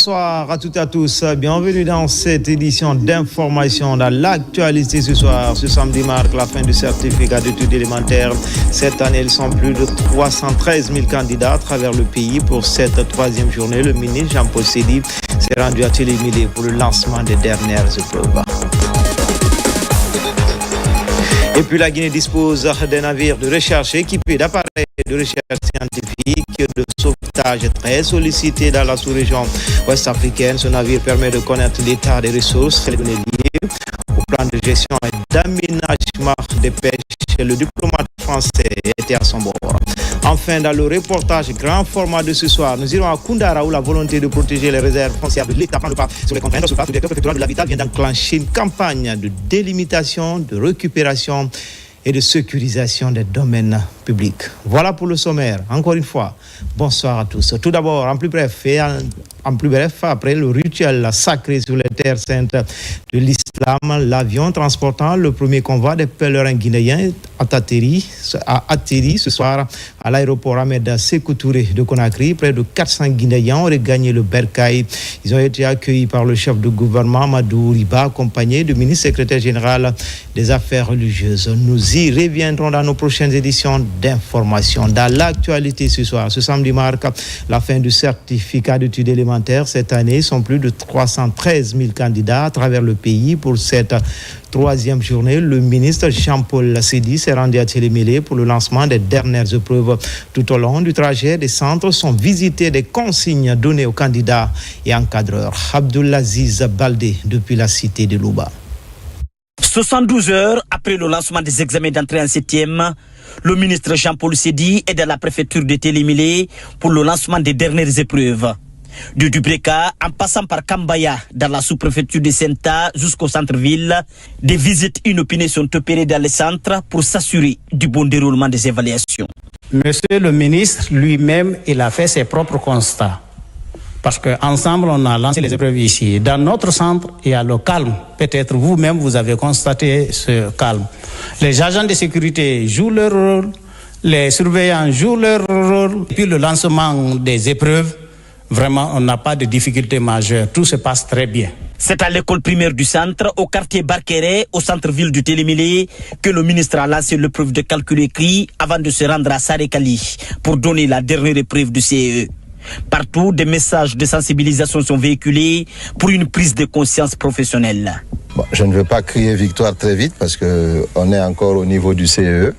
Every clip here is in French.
Bonsoir à toutes et à tous. Bienvenue dans cette édition d'information dans l'actualité ce soir. Ce samedi marque la fin du certificat d'études élémentaires. Cette année, ils sont plus de 313 000 candidats à travers le pays pour cette troisième journée. Le ministre Jean-Paul Seydi s'est rendu à Télémilé pour le lancement des dernières épreuves. Et puis la Guinée dispose d'un navire de recherche équipé d'appareils de recherche scientifique de sauvetage très sollicité dans la sous-région ouest-africaine. Ce navire permet de connaître l'état des ressources et les données liées au plan de gestion et d'aménagement des pêches. Le diplomate français était à son bord. Enfin, dans le reportage grand format de ce soir, nous irons à Koundara où la volonté de protéger les réserves foncières de l'État prend le pas sur les contraintes. Le directeur préfectoral de l'habitat vient d'enclencher une campagne de délimitation, de récupération et de sécurisation des domaines publics. Voilà pour le sommaire. Encore une fois, bonsoir à tous. Tout d'abord, en plus bref, après le rituel sacré sur les terres saintes de l'islam, l'avion transportant le premier convoi des pèlerins guinéens a atterri ce soir à l'aéroport Ahmed Sékou Touré de Conakry. Près de 400 Guinéens auraient gagné le Bercail. Ils ont été accueillis par le chef de gouvernement Amadou Riba, accompagné du ministre secrétaire général des Affaires religieuses. Nous y reviendrons dans nos prochaines éditions d'information. Dans l'actualité ce soir, ce samedi marque la fin du certificat d'études élémentaires. Cette année, ils sont plus de 313 000 candidats à travers le pays pour cette troisième journée. Le ministre Jean-Paul Seydi s'est rendu à Télémilé pour le lancement des dernières épreuves. Tout au long du trajet, des centres sont visités, des consignes données aux candidats et encadreurs. Abdoulaziz Baldé depuis la cité de Louba. 72 heures après le lancement des examens d'entrée en 7e, le ministre Jean-Paul Seydi est dans la préfecture de Télémilé pour le lancement des dernières épreuves. De Dubreka, en passant par Kambaya, dans la sous-préfecture de Senta jusqu'au centre-ville, des visites inopinées sont opérées dans les centres pour s'assurer du bon déroulement des évaluations. Monsieur le ministre lui-même, il a fait ses propres constats. Parce qu'ensemble, on a lancé les épreuves ici. Dans notre centre, il y a le calme. Peut-être vous-même, vous avez constaté ce calme. Les agents de sécurité jouent leur rôle, les surveillants jouent leur rôle. Et puis le lancement des épreuves, vraiment, on n'a pas de difficultés majeures. Tout se passe très bien. C'est à l'école primaire du centre, au quartier Barkéré, au centre-ville du Télémilé, que le ministre a lancé l'épreuve de calcul écrit avant de se rendre à Sarekali pour donner la dernière épreuve du CE. Partout, des messages de sensibilisation sont véhiculés pour une prise de conscience professionnelle. Bon, je ne veux pas crier victoire très vite parce qu'on est encore au niveau du CE.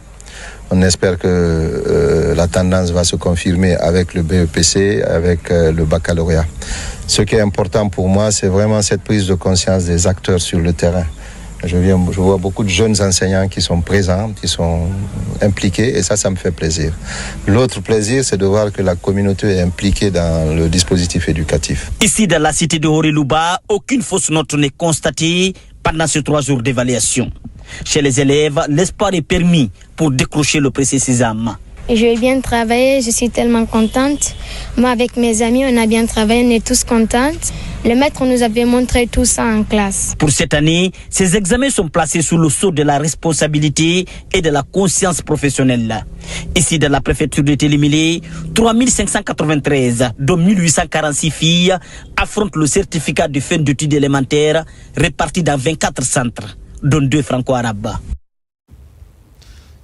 On espère que la tendance va se confirmer avec le BEPC, avec le baccalauréat. Ce qui est important pour moi, c'est vraiment cette prise de conscience des acteurs sur le terrain. Je vois beaucoup de jeunes enseignants qui sont présents, qui sont impliqués, et ça me fait plaisir. L'autre plaisir, c'est de voir que la communauté est impliquée dans le dispositif éducatif. Ici, dans la cité de Horelouba, aucune fausse note n'est constatée pendant ces 3 jours d'évaluation. Chez les élèves, l'espoir est permis pour décrocher le précieux sésame. Je vais bien travailler, je suis tellement contente. Moi, avec mes amis, on a bien travaillé, on est tous contentes. Le maître nous avait montré tout ça en classe. Pour cette année, ces examens sont placés sous le sceau de la responsabilité et de la conscience professionnelle. Ici, dans la préfecture de Télémilé, 3593, dont 1846 filles, affrontent le certificat de fin d'études élémentaires répartis dans 24 centres, dont 2 franco-arabes.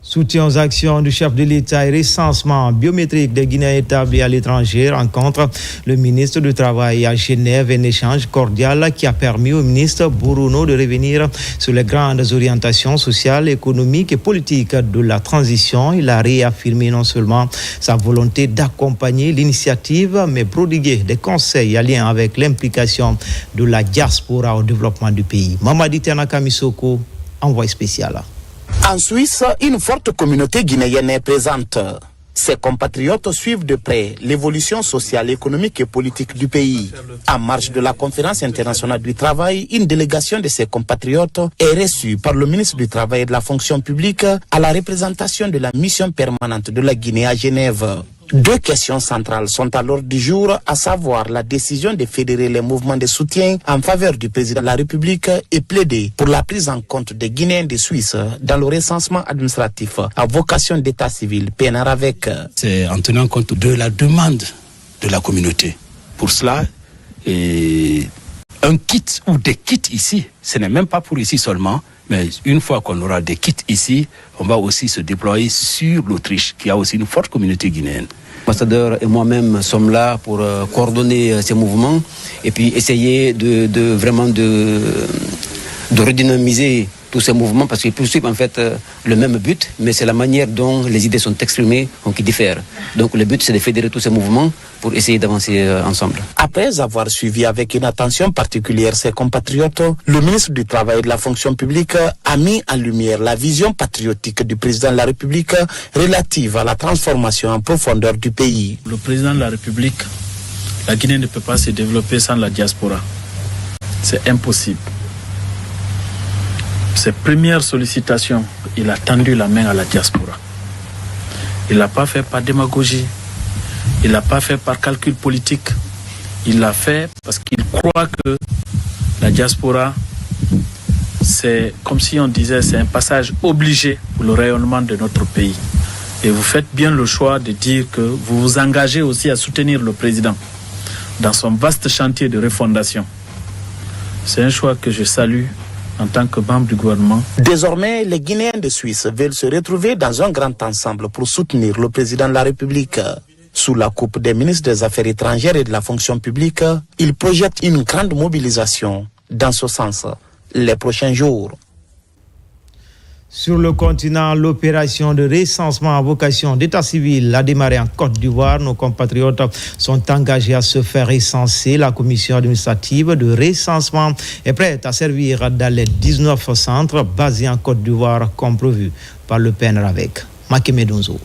Soutien aux actions du chef de l'État et recensement biométrique des Guinéens établis à l'étranger rencontre le ministre du Travail à Genève, un échange cordial qui a permis au ministre Bruno de revenir sur les grandes orientations sociales, économiques et politiques de la transition. Il a réaffirmé non seulement sa volonté d'accompagner l'initiative, mais prodiguer des conseils en lien avec l'implication de la diaspora au développement du pays. Mamadi Tanaka Misoko, envoyé spécial. En Suisse, une forte communauté guinéenne est présente. Ses compatriotes suivent de près l'évolution sociale, économique et politique du pays. En marge de la conférence internationale du travail, une délégation de ses compatriotes est reçue par le ministre du Travail et de la fonction publique à la représentation de la mission permanente de la Guinée à Genève. 2 questions centrales sont à l'ordre du jour, à savoir la décision de fédérer les mouvements de soutien en faveur du président de la République et plaider pour la prise en compte des Guinéens de Suisse dans le recensement administratif à vocation d'état civil PNR-AVEC. C'est en tenant compte de la demande de la communauté. Pour cela, un kit ou des kits ici. Ce n'est même pas pour ici seulement, mais une fois qu'on aura des kits ici, on va aussi se déployer sur l'Autriche, qui a aussi une forte communauté guinéenne. L'ambassadeur et moi-même sommes là pour coordonner ces mouvements et puis essayer de vraiment redynamiser tous ces mouvements parce qu'ils poursuivent en fait le même but, mais c'est la manière dont les idées sont exprimées qui diffèrent. Donc le but c'est de fédérer tous ces mouvements pour essayer d'avancer ensemble. Après avoir suivi avec une attention particulière ses compatriotes, le ministre du Travail et de la Fonction publique a mis en lumière la vision patriotique du président de la République relative à la transformation en profondeur du pays. Le président de la République, la Guinée ne peut pas se développer sans la diaspora. C'est impossible. Ses premières sollicitations, il a tendu la main à la diaspora. Il ne l'a pas fait par démagogie, il ne l'a pas fait par calcul politique, il l'a fait parce qu'il croit que la diaspora, c'est comme si on disait, c'est un passage obligé pour le rayonnement de notre pays. Et vous faites bien le choix de dire que vous vous engagez aussi à soutenir le président dans son vaste chantier de refondation. C'est un choix que je salue en tant que membre du gouvernement. Désormais, les Guinéens de Suisse veulent se retrouver dans un grand ensemble pour soutenir le président de la République. Sous la coupe des ministres des Affaires étrangères et de la fonction publique, ils projettent une grande mobilisation dans ce sens les prochains jours. Sur le continent, l'opération de recensement à vocation d'état civil a démarré en Côte d'Ivoire. Nos compatriotes sont engagés à se faire recenser. La commission administrative de recensement est prête à servir dans les 19 centres basés en Côte d'Ivoire comme prévu par le PNRAVEC. Makeme Donzo.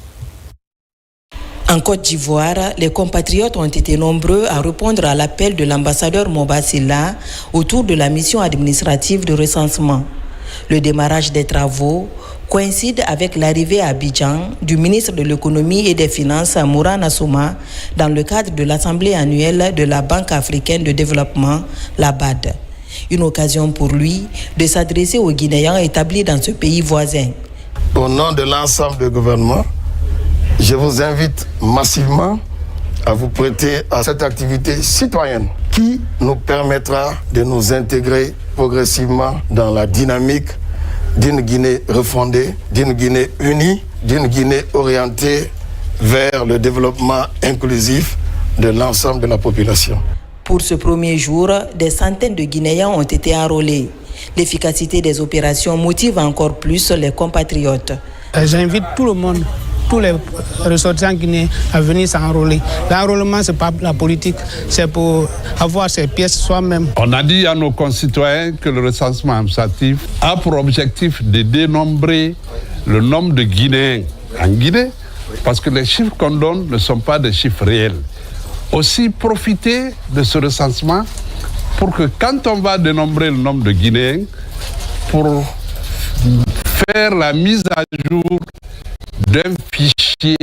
En Côte d'Ivoire, les compatriotes ont été nombreux à répondre à l'appel de l'ambassadeur Mobasila autour de la mission administrative de recensement. Le démarrage des travaux coïncide avec l'arrivée à Abidjan du ministre de l'économie et des finances Moura Nassouma dans le cadre de l'assemblée annuelle de la Banque africaine de développement, la BAD. Une occasion pour lui de s'adresser aux Guinéens établis dans ce pays voisin. Au nom de l'ensemble du gouvernement, je vous invite massivement à vous prêter à cette activité citoyenne qui nous permettra de nous intégrer progressivement dans la dynamique d'une Guinée refondée, d'une Guinée unie, d'une Guinée orientée vers le développement inclusif de l'ensemble de la population. Pour ce premier jour, des centaines de Guinéens ont été enrôlés. L'efficacité des opérations motive encore plus les compatriotes. J'invite tout le monde, tous les ressortissants guinéens à venir s'enrôler. L'enrôlement, ce n'est pas la politique, c'est pour avoir ses pièces soi-même. On a dit à nos concitoyens que le recensement administratif a pour objectif de dénombrer le nombre de Guinéens en Guinée, parce que les chiffres qu'on donne ne sont pas des chiffres réels. Aussi profiter de ce recensement pour que quand on va dénombrer le nombre de Guinéens, pour faire la mise à jour d'un fichier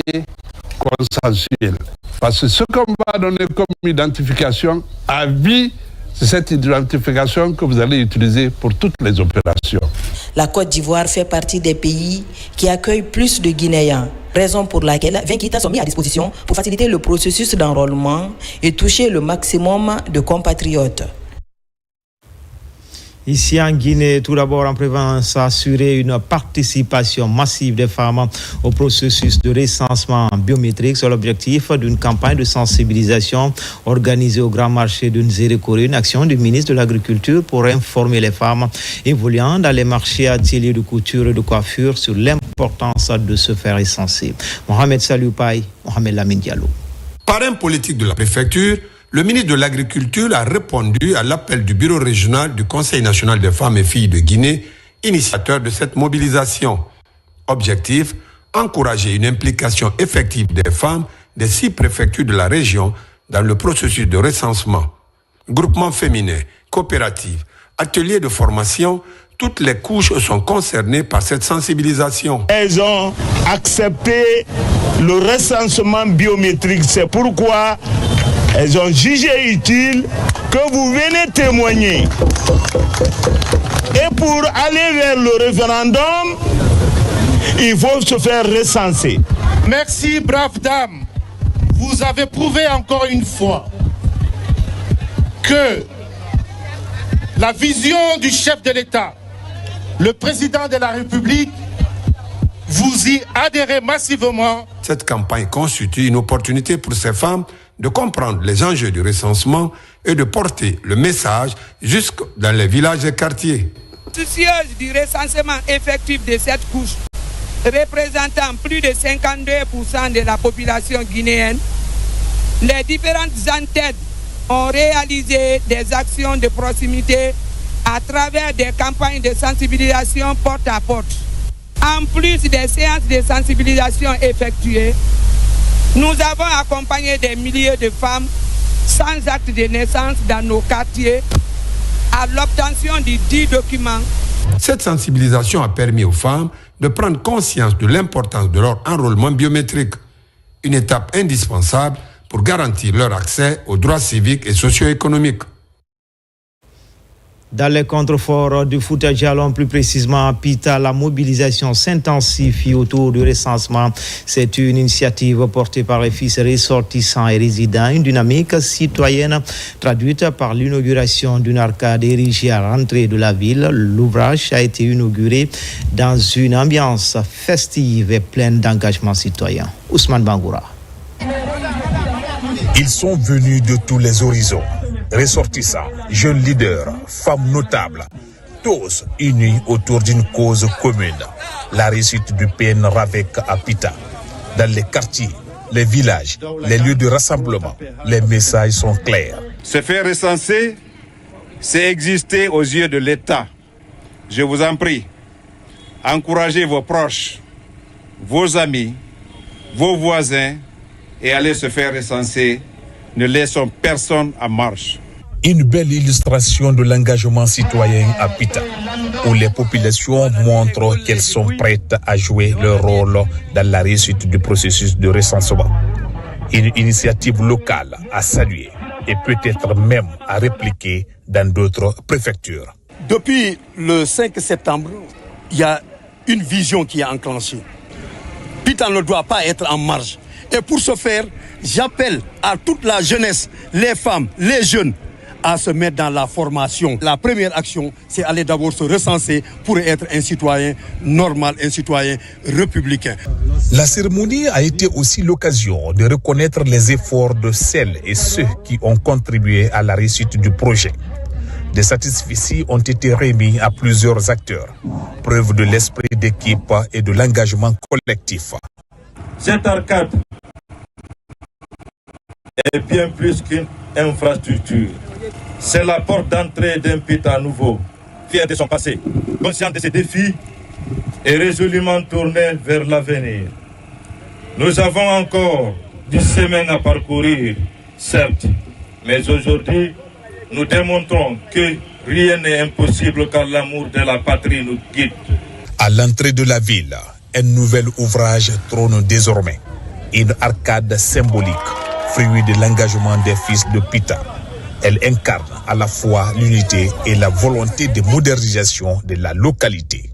consensuel. Parce que ce qu'on va donner comme identification à vie, c'est cette identification que vous allez utiliser pour toutes les opérations. La Côte d'Ivoire fait partie des pays qui accueillent plus de Guinéens, raison pour laquelle 20 quittas sont mis à disposition pour faciliter le processus d'enrôlement et toucher le maximum de compatriotes. Ici en Guinée, tout d'abord en prévoyant s'assurer une participation massive des femmes au processus de recensement biométrique. C'est l'objectif d'une campagne de sensibilisation organisée au Grand Marché de Nzérékoré, une action du ministre de l'Agriculture pour informer les femmes évoluant dans les marchés, ateliers de couture et de coiffure sur l'importance de se faire recenser. Mohamed Salioupaï, Mohamed Lamine Diallo. Parrain politique de la préfecture, le ministre de l'Agriculture a répondu à l'appel du bureau régional du Conseil national des femmes et filles de Guinée, initiateur de cette mobilisation. Objectif, encourager une implication effective des femmes des 6 préfectures de la région dans le processus de recensement. Groupements féminins, coopératives, ateliers de formation, toutes les couches sont concernées par cette sensibilisation. Elles ont accepté le recensement biométrique. C'est pourquoi elles ont jugé utile que vous venez témoigner. Et pour aller vers le référendum, il faut se faire recenser. Merci, braves dames. Vous avez prouvé encore une fois que la vision du chef de l'État, le président de la République, vous y adhérez massivement. Cette campagne constitue une opportunité pour ces femmes de comprendre les enjeux du recensement et de porter le message jusque dans les villages et quartiers. Soucieuse du recensement effectif de cette couche, représentant plus de 52% de la population guinéenne, les différentes entités ont réalisé des actions de proximité à travers des campagnes de sensibilisation porte à porte. En plus des séances de sensibilisation effectuées, nous avons accompagné des milliers de femmes sans acte de naissance dans nos quartiers à l'obtention de 10 documents. Cette sensibilisation a permis aux femmes de prendre conscience de l'importance de leur enrôlement biométrique, une étape indispensable pour garantir leur accès aux droits civiques et socio-économiques. Dans les contreforts du Fouta Djallon, plus précisément à Pita, la mobilisation s'intensifie autour du recensement. C'est une initiative portée par les fils ressortissants et résidents, une dynamique citoyenne traduite par l'inauguration d'une arcade érigée à l'entrée de la ville. L'ouvrage a été inauguré dans une ambiance festive et pleine d'engagement citoyen. Ousmane Bangoura. Ils sont venus de tous les horizons. Ressortissants, jeunes leaders, femmes notables, tous unis autour d'une cause commune, la réussite du PN-RAVEC à Pita. Dans les quartiers, les villages, les lieux de rassemblement, les messages sont clairs. Se faire recenser, c'est exister aux yeux de l'État. Je vous en prie, encouragez vos proches, vos amis, vos voisins et allez se faire recenser. Ne laissons personne en marche. Une belle illustration de l'engagement citoyen à Pita, où les populations montrent qu'elles sont prêtes à jouer leur rôle dans la réussite du processus de recensement. Une initiative locale à saluer et peut-être même à répliquer dans d'autres préfectures. Depuis le 5 septembre, il y a une vision qui est enclenchée. Pita ne doit pas être en marge. Et pour ce faire, j'appelle à toute la jeunesse, les femmes, les jeunes, à se mettre dans la formation. La première action, c'est aller d'abord se recenser pour être un citoyen normal, un citoyen républicain. La cérémonie a été aussi l'occasion de reconnaître les efforts de celles et ceux qui ont contribué à la réussite du projet. Des satisfecits ont été remis à plusieurs acteurs, preuve de l'esprit d'équipe et de l'engagement collectif. Cette arcade est bien plus qu'une infrastructure. C'est la porte d'entrée d'un Pita nouveau, fier de son passé, conscient de ses défis et résolument tourné vers l'avenir. Nous avons encore 10 semaines à parcourir, certes, mais aujourd'hui, nous démontrons que rien n'est impossible car l'amour de la patrie nous guide. À l'entrée de la ville, un nouvel ouvrage trône désormais. Une arcade symbolique, fruit de l'engagement des fils de Pita. Elle incarne à la fois l'unité et la volonté de modernisation de la localité.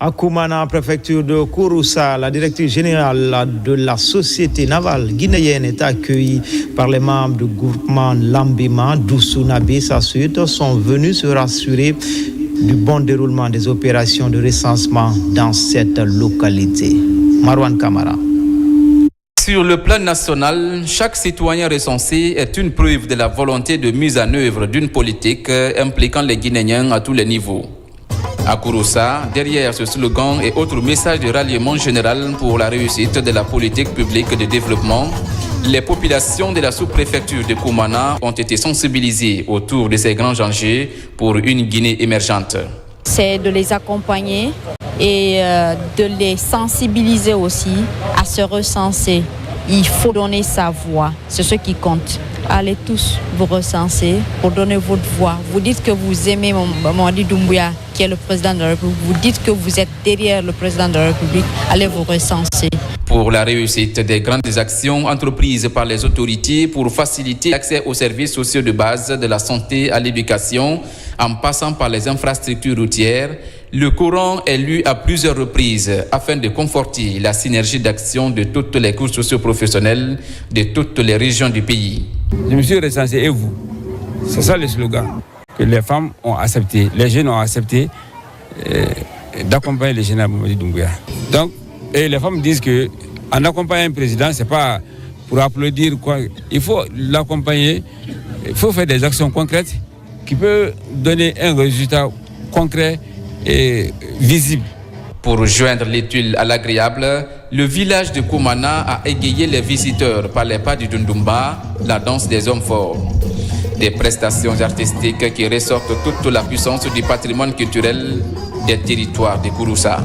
À Koumana, préfecture de Kouroussa, la directrice générale de la société navale guinéenne est accueillie par les membres du groupement Lambima. Doussounabi, sa suite, sont venus se rassurer du bon déroulement des opérations de recensement dans cette localité. Marwan Kamara. Sur le plan national, chaque citoyen recensé est une preuve de la volonté de mise en œuvre d'une politique impliquant les Guinéens à tous les niveaux. À Kouroussa, derrière ce slogan et autres messages de ralliement général pour la réussite de la politique publique de développement, les populations de la sous-préfecture de Koumana ont été sensibilisées autour de ces grands enjeux pour une Guinée émergente. C'est de les accompagner et de les sensibiliser aussi à se recenser. Il faut donner sa voix, c'est ce qui compte. Allez tous vous recenser pour donner votre voix. Vous dites que vous aimez Mamadi Doumbouya, qui est le président de la République. Vous dites que vous êtes derrière le président de la République. Allez vous recenser. Pour la réussite des grandes actions entreprises par les autorités pour faciliter l'accès aux services sociaux de base, de la santé à l'éducation, en passant par les infrastructures routières, le Coran est lu à plusieurs reprises afin de conforter la synergie d'action de toutes les couches socio-professionnelles de toutes les régions du pays. Je me suis recensé et vous. C'est ça le slogan que les femmes ont accepté, les jeunes ont accepté d'accompagner le général Mamadi Doumbouya. Donc, et les femmes disent que en accompagnant un président, c'est pas pour applaudir quoi. Il faut l'accompagner, il faut faire des actions concrètes qui peuvent donner un résultat concret et visible. Pour joindre l'utile à l'agréable, le village de Koumana a égayé les visiteurs par les pas du Dundumba, la danse des hommes forts. Des prestations artistiques qui ressortent toute la puissance du patrimoine culturel des territoires de Kouroussa.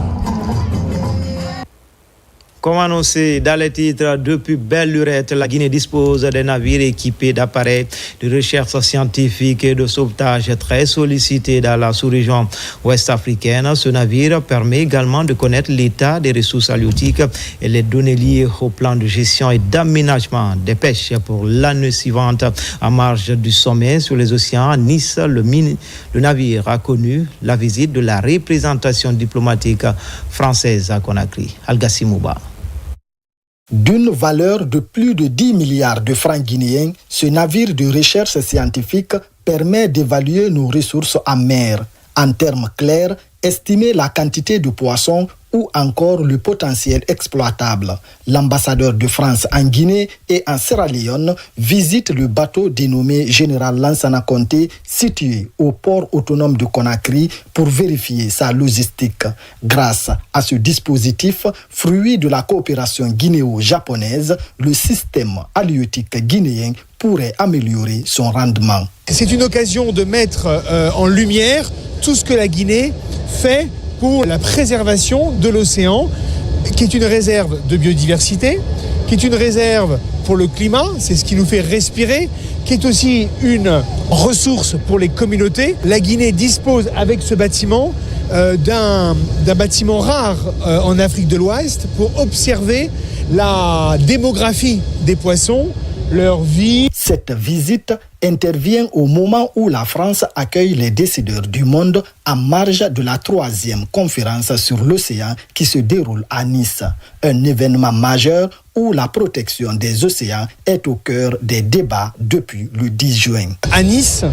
Comme annoncé dans les titres, depuis belle lurette, la Guinée dispose d'un navire équipé d'appareils de recherche scientifique et de sauvetage très sollicités dans la sous-région ouest africaine. Ce navire permet également de connaître l'état des ressources halieutiques et les données liées au plan de gestion et d'aménagement des pêches pour l'année suivante. En marge du sommet sur les océans à Nice, le navire a connu la visite de la représentation diplomatique française à Conakry. Al-Gassim Mouba. D'une valeur de plus de 10 milliards de francs guinéens, ce navire de recherche scientifique permet d'évaluer nos ressources en mer. En termes clairs, estimer la quantité de poissons ou encore le potentiel exploitable. L'ambassadeur de France en Guinée et en Sierra Leone visite le bateau dénommé Général Lansana Conté situé au port autonome de Conakry pour vérifier sa logistique. Grâce à ce dispositif, fruit de la coopération guinéo-japonaise, le système halieutique guinéen pourrait améliorer son rendement. C'est une occasion de mettre en lumière tout ce que la Guinée fait pour la préservation de l'océan, qui est une réserve de biodiversité, qui est une réserve pour le climat, c'est ce qui nous fait respirer, qui est aussi une ressource pour les communautés. La Guinée dispose avec ce bâtiment d'un bâtiment rare en Afrique de l'Ouest pour observer la démographie des poissons, leur vie. Cette visite intervient au moment où la France accueille les décideurs du monde en marge de la 3e conférence sur l'océan qui se déroule à Nice. Un événement majeur où la protection des océans est au cœur des débats depuis le 10 juin. À Nice,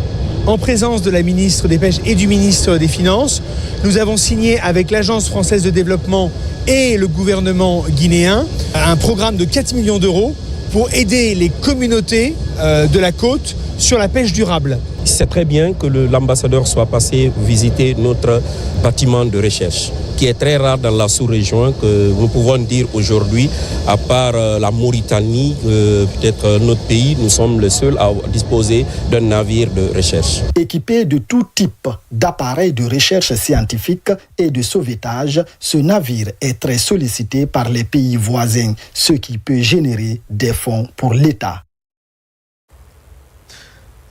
en présence de la ministre des Pêches et du ministre des Finances, nous avons signé avec l'Agence française de développement et le gouvernement guinéen un programme de 4 millions d'euros pour aider les communautés de la côte sur la pêche durable. C'est très bien que l'ambassadeur soit passé visiter notre bâtiment de recherche, qui est très rare dans la sous-région, que nous pouvons dire aujourd'hui, à part la Mauritanie, peut-être notre pays, nous sommes les seuls à disposer d'un navire de recherche. Équipé de tout type d'appareils de recherche scientifique et de sauvetage, ce navire est très sollicité par les pays voisins, ce qui peut générer des fonds pour l'État.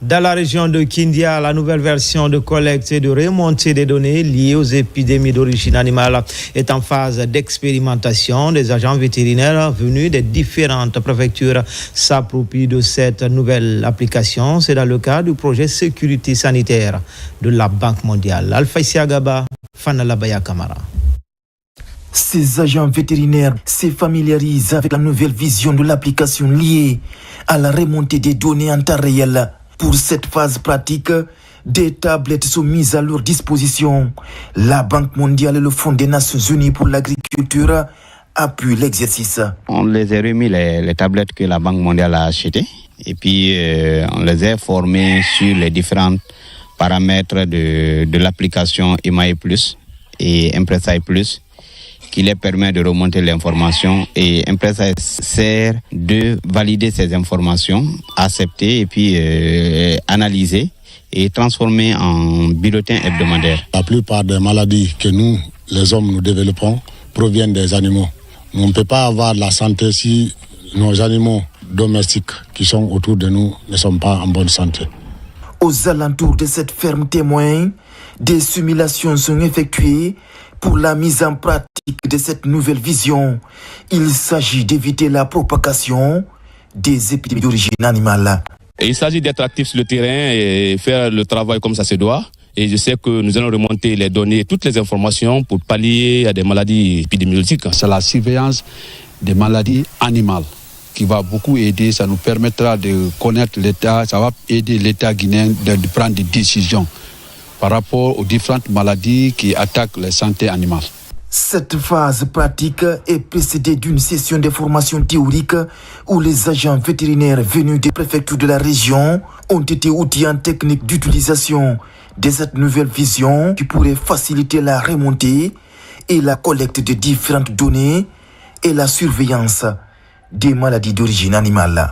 Dans la région de Kindia, la nouvelle version de collecte et de remontée des données liées aux épidémies d'origine animale est en phase d'expérimentation. Des agents vétérinaires venus des différentes préfectures s'approprient de cette nouvelle application. C'est dans le cadre du projet sécurité sanitaire de la Banque mondiale. Alpha Siagaba, Fanalabaya Kamara. Ces agents vétérinaires se familiarisent avec la nouvelle vision de l'application liée à la remontée des données en temps réel. Pour cette phase pratique, des tablettes sont mises à leur disposition. La Banque mondiale et le Fonds des Nations unies pour l'agriculture appuient l'exercice. On les a remis les tablettes que la Banque mondiale a achetées et puis on les a formés sur les différents paramètres de l'application EMAE Plus et Impresa Plus, qui les permet de remonter l'information, et Impresa sert de valider ces informations, accepter et puis analyser et transformer en bulletin hebdomadaire. La plupart des maladies que nous, les hommes, nous développons proviennent des animaux. On ne peut pas avoir la santé si nos animaux domestiques qui sont autour de nous ne sont pas en bonne santé. Aux alentours de cette ferme témoin, des simulations sont effectuées pour la mise en pratique de cette nouvelle vision. Il s'agit d'éviter la propagation des épidémies d'origine animale. Il s'agit d'être actif sur le terrain et faire le travail comme ça se doit. Et je sais que nous allons remonter les données, toutes les informations pour pallier à des maladies épidémiologiques. C'est la surveillance des maladies animales qui va beaucoup aider. Ça nous permettra de connaître l'État, ça va aider l'État guinéen de prendre des décisions par rapport aux différentes maladies qui attaquent la santé animale. Cette phase pratique est précédée d'une session de formation théorique où les agents vétérinaires venus des préfectures de la région ont été outillés en technique d'utilisation de cette nouvelle vision qui pourrait faciliter la remontée et la collecte de différentes données et la surveillance des maladies d'origine animale.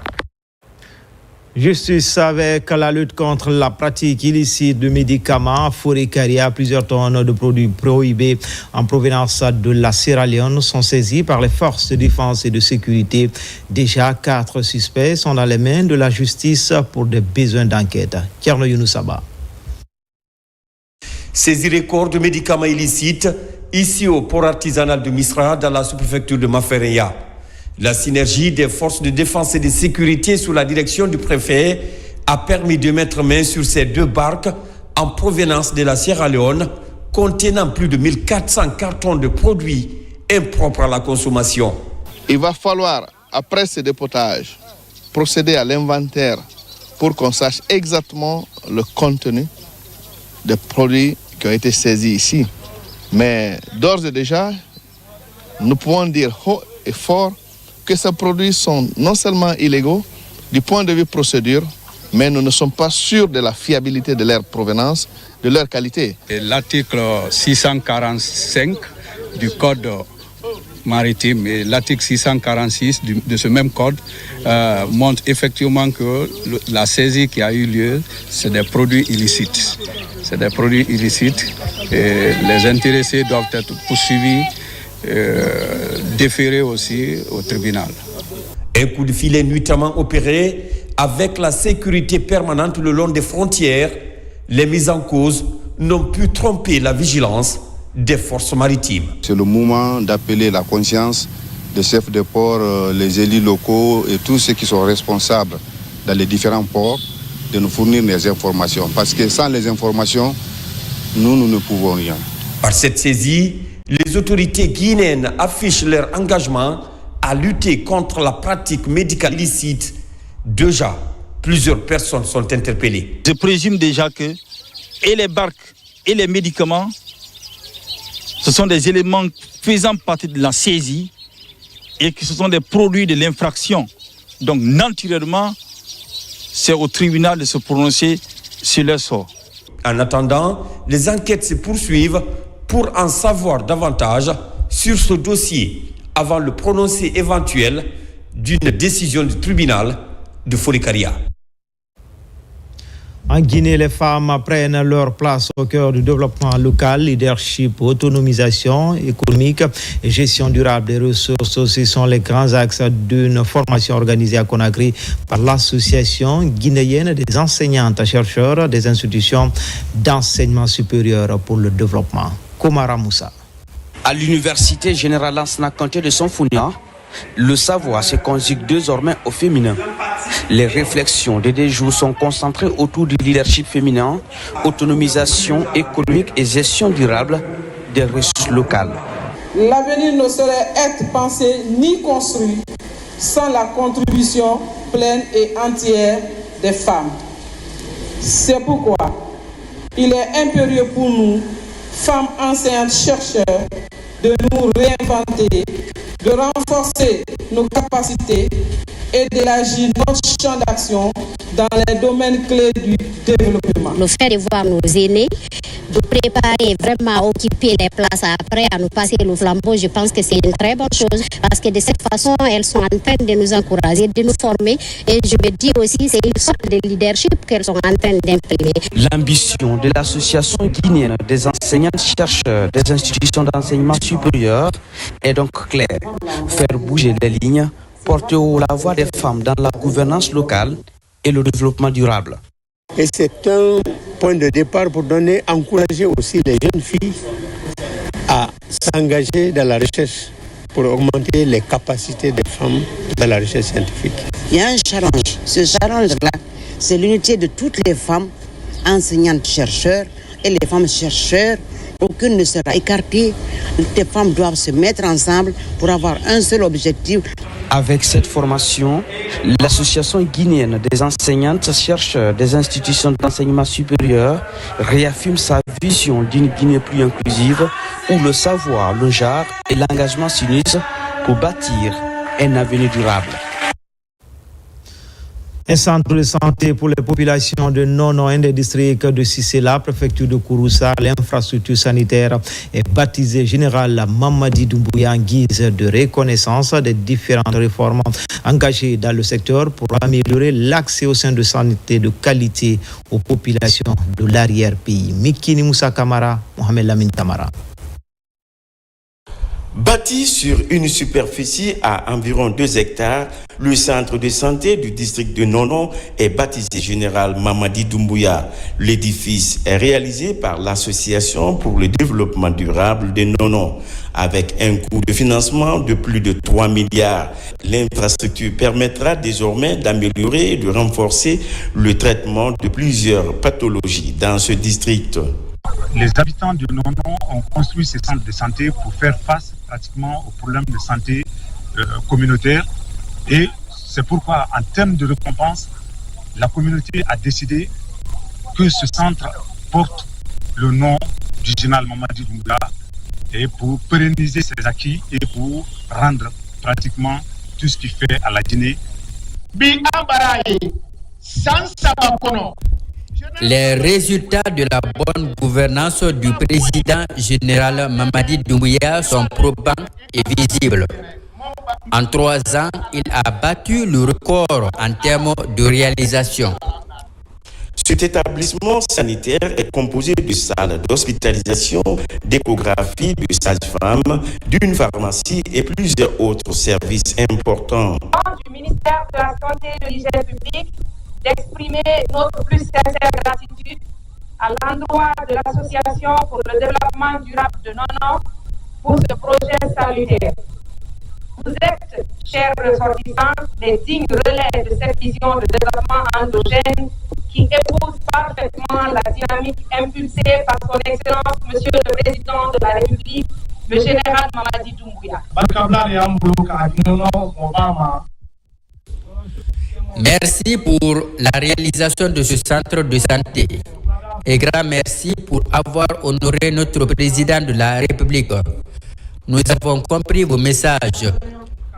Justice avec la lutte contre la pratique illicite de médicaments. Forêt-Caria, plusieurs tonnes de produits prohibés en provenance de la Sierra Leone sont saisies par les forces de défense et de sécurité. Déjà, 4 suspects sont dans les mains de la justice pour des besoins d'enquête. Kierno Younoussaba. Saisie record de médicaments illicites ici au port artisanal de Misra dans la sous-préfecture de Mafereya. La synergie des forces de défense et de sécurité sous la direction du préfet a permis de mettre main sur ces 2 barques en provenance de la Sierra Leone contenant plus de 1400 cartons de produits impropres à la consommation. Il va falloir, après ce dépotage, procéder à l'inventaire pour qu'on sache exactement le contenu des produits qui ont été saisis ici. Mais d'ores et déjà, nous pouvons dire haut et fort que ces produits sont non seulement illégaux du point de vue procédure, mais nous ne sommes pas sûrs de la fiabilité de leur provenance, de leur qualité. L'article 645 du Code maritime et l'article 646 de ce même code montrent effectivement que la saisie qui a eu lieu, c'est des produits illicites. C'est des produits illicites et les intéressés doivent être poursuivis, déférés aussi au tribunal. Un coup de filet nuitamment opéré avec la sécurité permanente le long des frontières. Les mises en cause n'ont pu tromper la vigilance des forces maritimes. C'est le moment d'appeler la conscience des chefs de port, les élus locaux et tous ceux qui sont responsables dans les différents ports de nous fournir des informations. Parce que sans les informations, nous ne pouvons rien. Par cette saisie, les autorités guinéennes affichent leur engagement à lutter contre la pratique médicale illicite. Déjà, plusieurs personnes sont interpellées. Je présume déjà que et les barques et les médicaments, ce sont des éléments faisant partie de la saisie et que ce sont des produits de l'infraction. Donc, naturellement, c'est au tribunal de se prononcer sur leur sort. En attendant, les enquêtes se poursuivent pour en savoir davantage sur ce dossier avant le prononcé éventuel d'une décision du tribunal de Forêt-Caria. En Guinée, les femmes prennent leur place au cœur du développement local, leadership, autonomisation économique et gestion durable des ressources. Ce sont les grands axes d'une formation organisée à Conakry par l'Association guinéenne des enseignantes chercheurs des institutions d'enseignement supérieur pour le développement. Komara Moussa. À l'université générale Lansana Kanté de Sonfounia, le savoir se conjugue désormais au féminin. Les réflexions des 2 jours sont concentrées autour du leadership féminin, autonomisation économique et gestion durable des ressources locales. L'avenir ne saurait être pensé ni construit sans la contribution pleine et entière des femmes. C'est pourquoi il est impérieux pour nous, femmes enseignantes chercheurs, de nous réinventer, de renforcer nos capacités et d'élargir notre champ d'action dans les domaines clés du développement. Le fait de voir nos aînés, de préparer vraiment à occuper les places après, à nous passer le flambeau, je pense que c'est une très bonne chose parce que de cette façon, elles sont en train de nous encourager, de nous former et je veux dire aussi c'est une sorte de leadership qu'elles sont en train d'imprimer. L'ambition de l'Association guinéenne des enseignants-chercheurs des institutions d'enseignement supérieur est donc claire. Faire bouger les lignes, porter haut la voix des femmes dans la gouvernance locale et le développement durable. Et c'est un point de départ pour encourager aussi les jeunes filles à s'engager dans la recherche pour augmenter les capacités des femmes dans la recherche scientifique. Il y a un challenge. Ce challenge-là, c'est l'unité de toutes les femmes enseignantes-chercheurs et les femmes chercheurs aucune ne sera écartée. Les femmes doivent se mettre ensemble pour avoir un seul objectif. Avec cette formation, l'association guinéenne des enseignantes cherche des institutions d'enseignement supérieur, réaffirme sa vision d'une Guinée plus inclusive où le savoir, le genre et l'engagement s'unissent pour bâtir un avenir durable. Un centre de santé pour les populations de Nono, un des districts de Sissela, préfecture de Kouroussa. L'infrastructure sanitaire est baptisée Général Mamadi Doumbouya en guise de reconnaissance des différentes réformes engagées dans le secteur pour améliorer l'accès aux soins de santé de qualité aux populations de l'arrière-pays. Mikini Moussa Kamara, Mohamed Lamine Kamara. Bâti sur une superficie à environ 2 hectares, le centre de santé du district de Nono est baptisé Général Mamadi Doumbouya. L'édifice est réalisé par l'Association pour le développement durable de Nono. Avec un coût de financement de plus de 3 milliards, l'infrastructure permettra désormais d'améliorer et de renforcer le traitement de plusieurs pathologies dans ce district. Les habitants de Nono ont construit ces centres de santé pour faire face pratiquement aux problèmes de santé communautaire. Et c'est pourquoi, en termes de récompense, la communauté a décidé que ce centre porte le nom du général Mamadi Doumbouya et pour pérenniser ses acquis et pour rendre pratiquement tout ce qu'il fait à la Guinée. Les résultats de la bonne gouvernance du président général Mamadi Doumbouya sont probants et visibles. En 3 ans, il a battu le record en termes de réalisation. Cet établissement sanitaire est composé de salles d'hospitalisation, d'échographie, de sages-femmes, d'une pharmacie et plusieurs autres services importants. Du ministère de la Santé et de l'Hygiène publique, d'exprimer notre plus sincère gratitude à l'endroit de l'Association pour le développement durable de Nono pour ce projet salutaire. Vous êtes, chers ressortissants, des dignes relais de cette vision de développement endogène qui épouse parfaitement la dynamique impulsée par son Excellence, Monsieur le Président de la République, le Général Mamadi Doumbouya. Merci pour la réalisation de ce centre de santé et grand merci pour avoir honoré notre président de la République. Nous avons compris vos messages.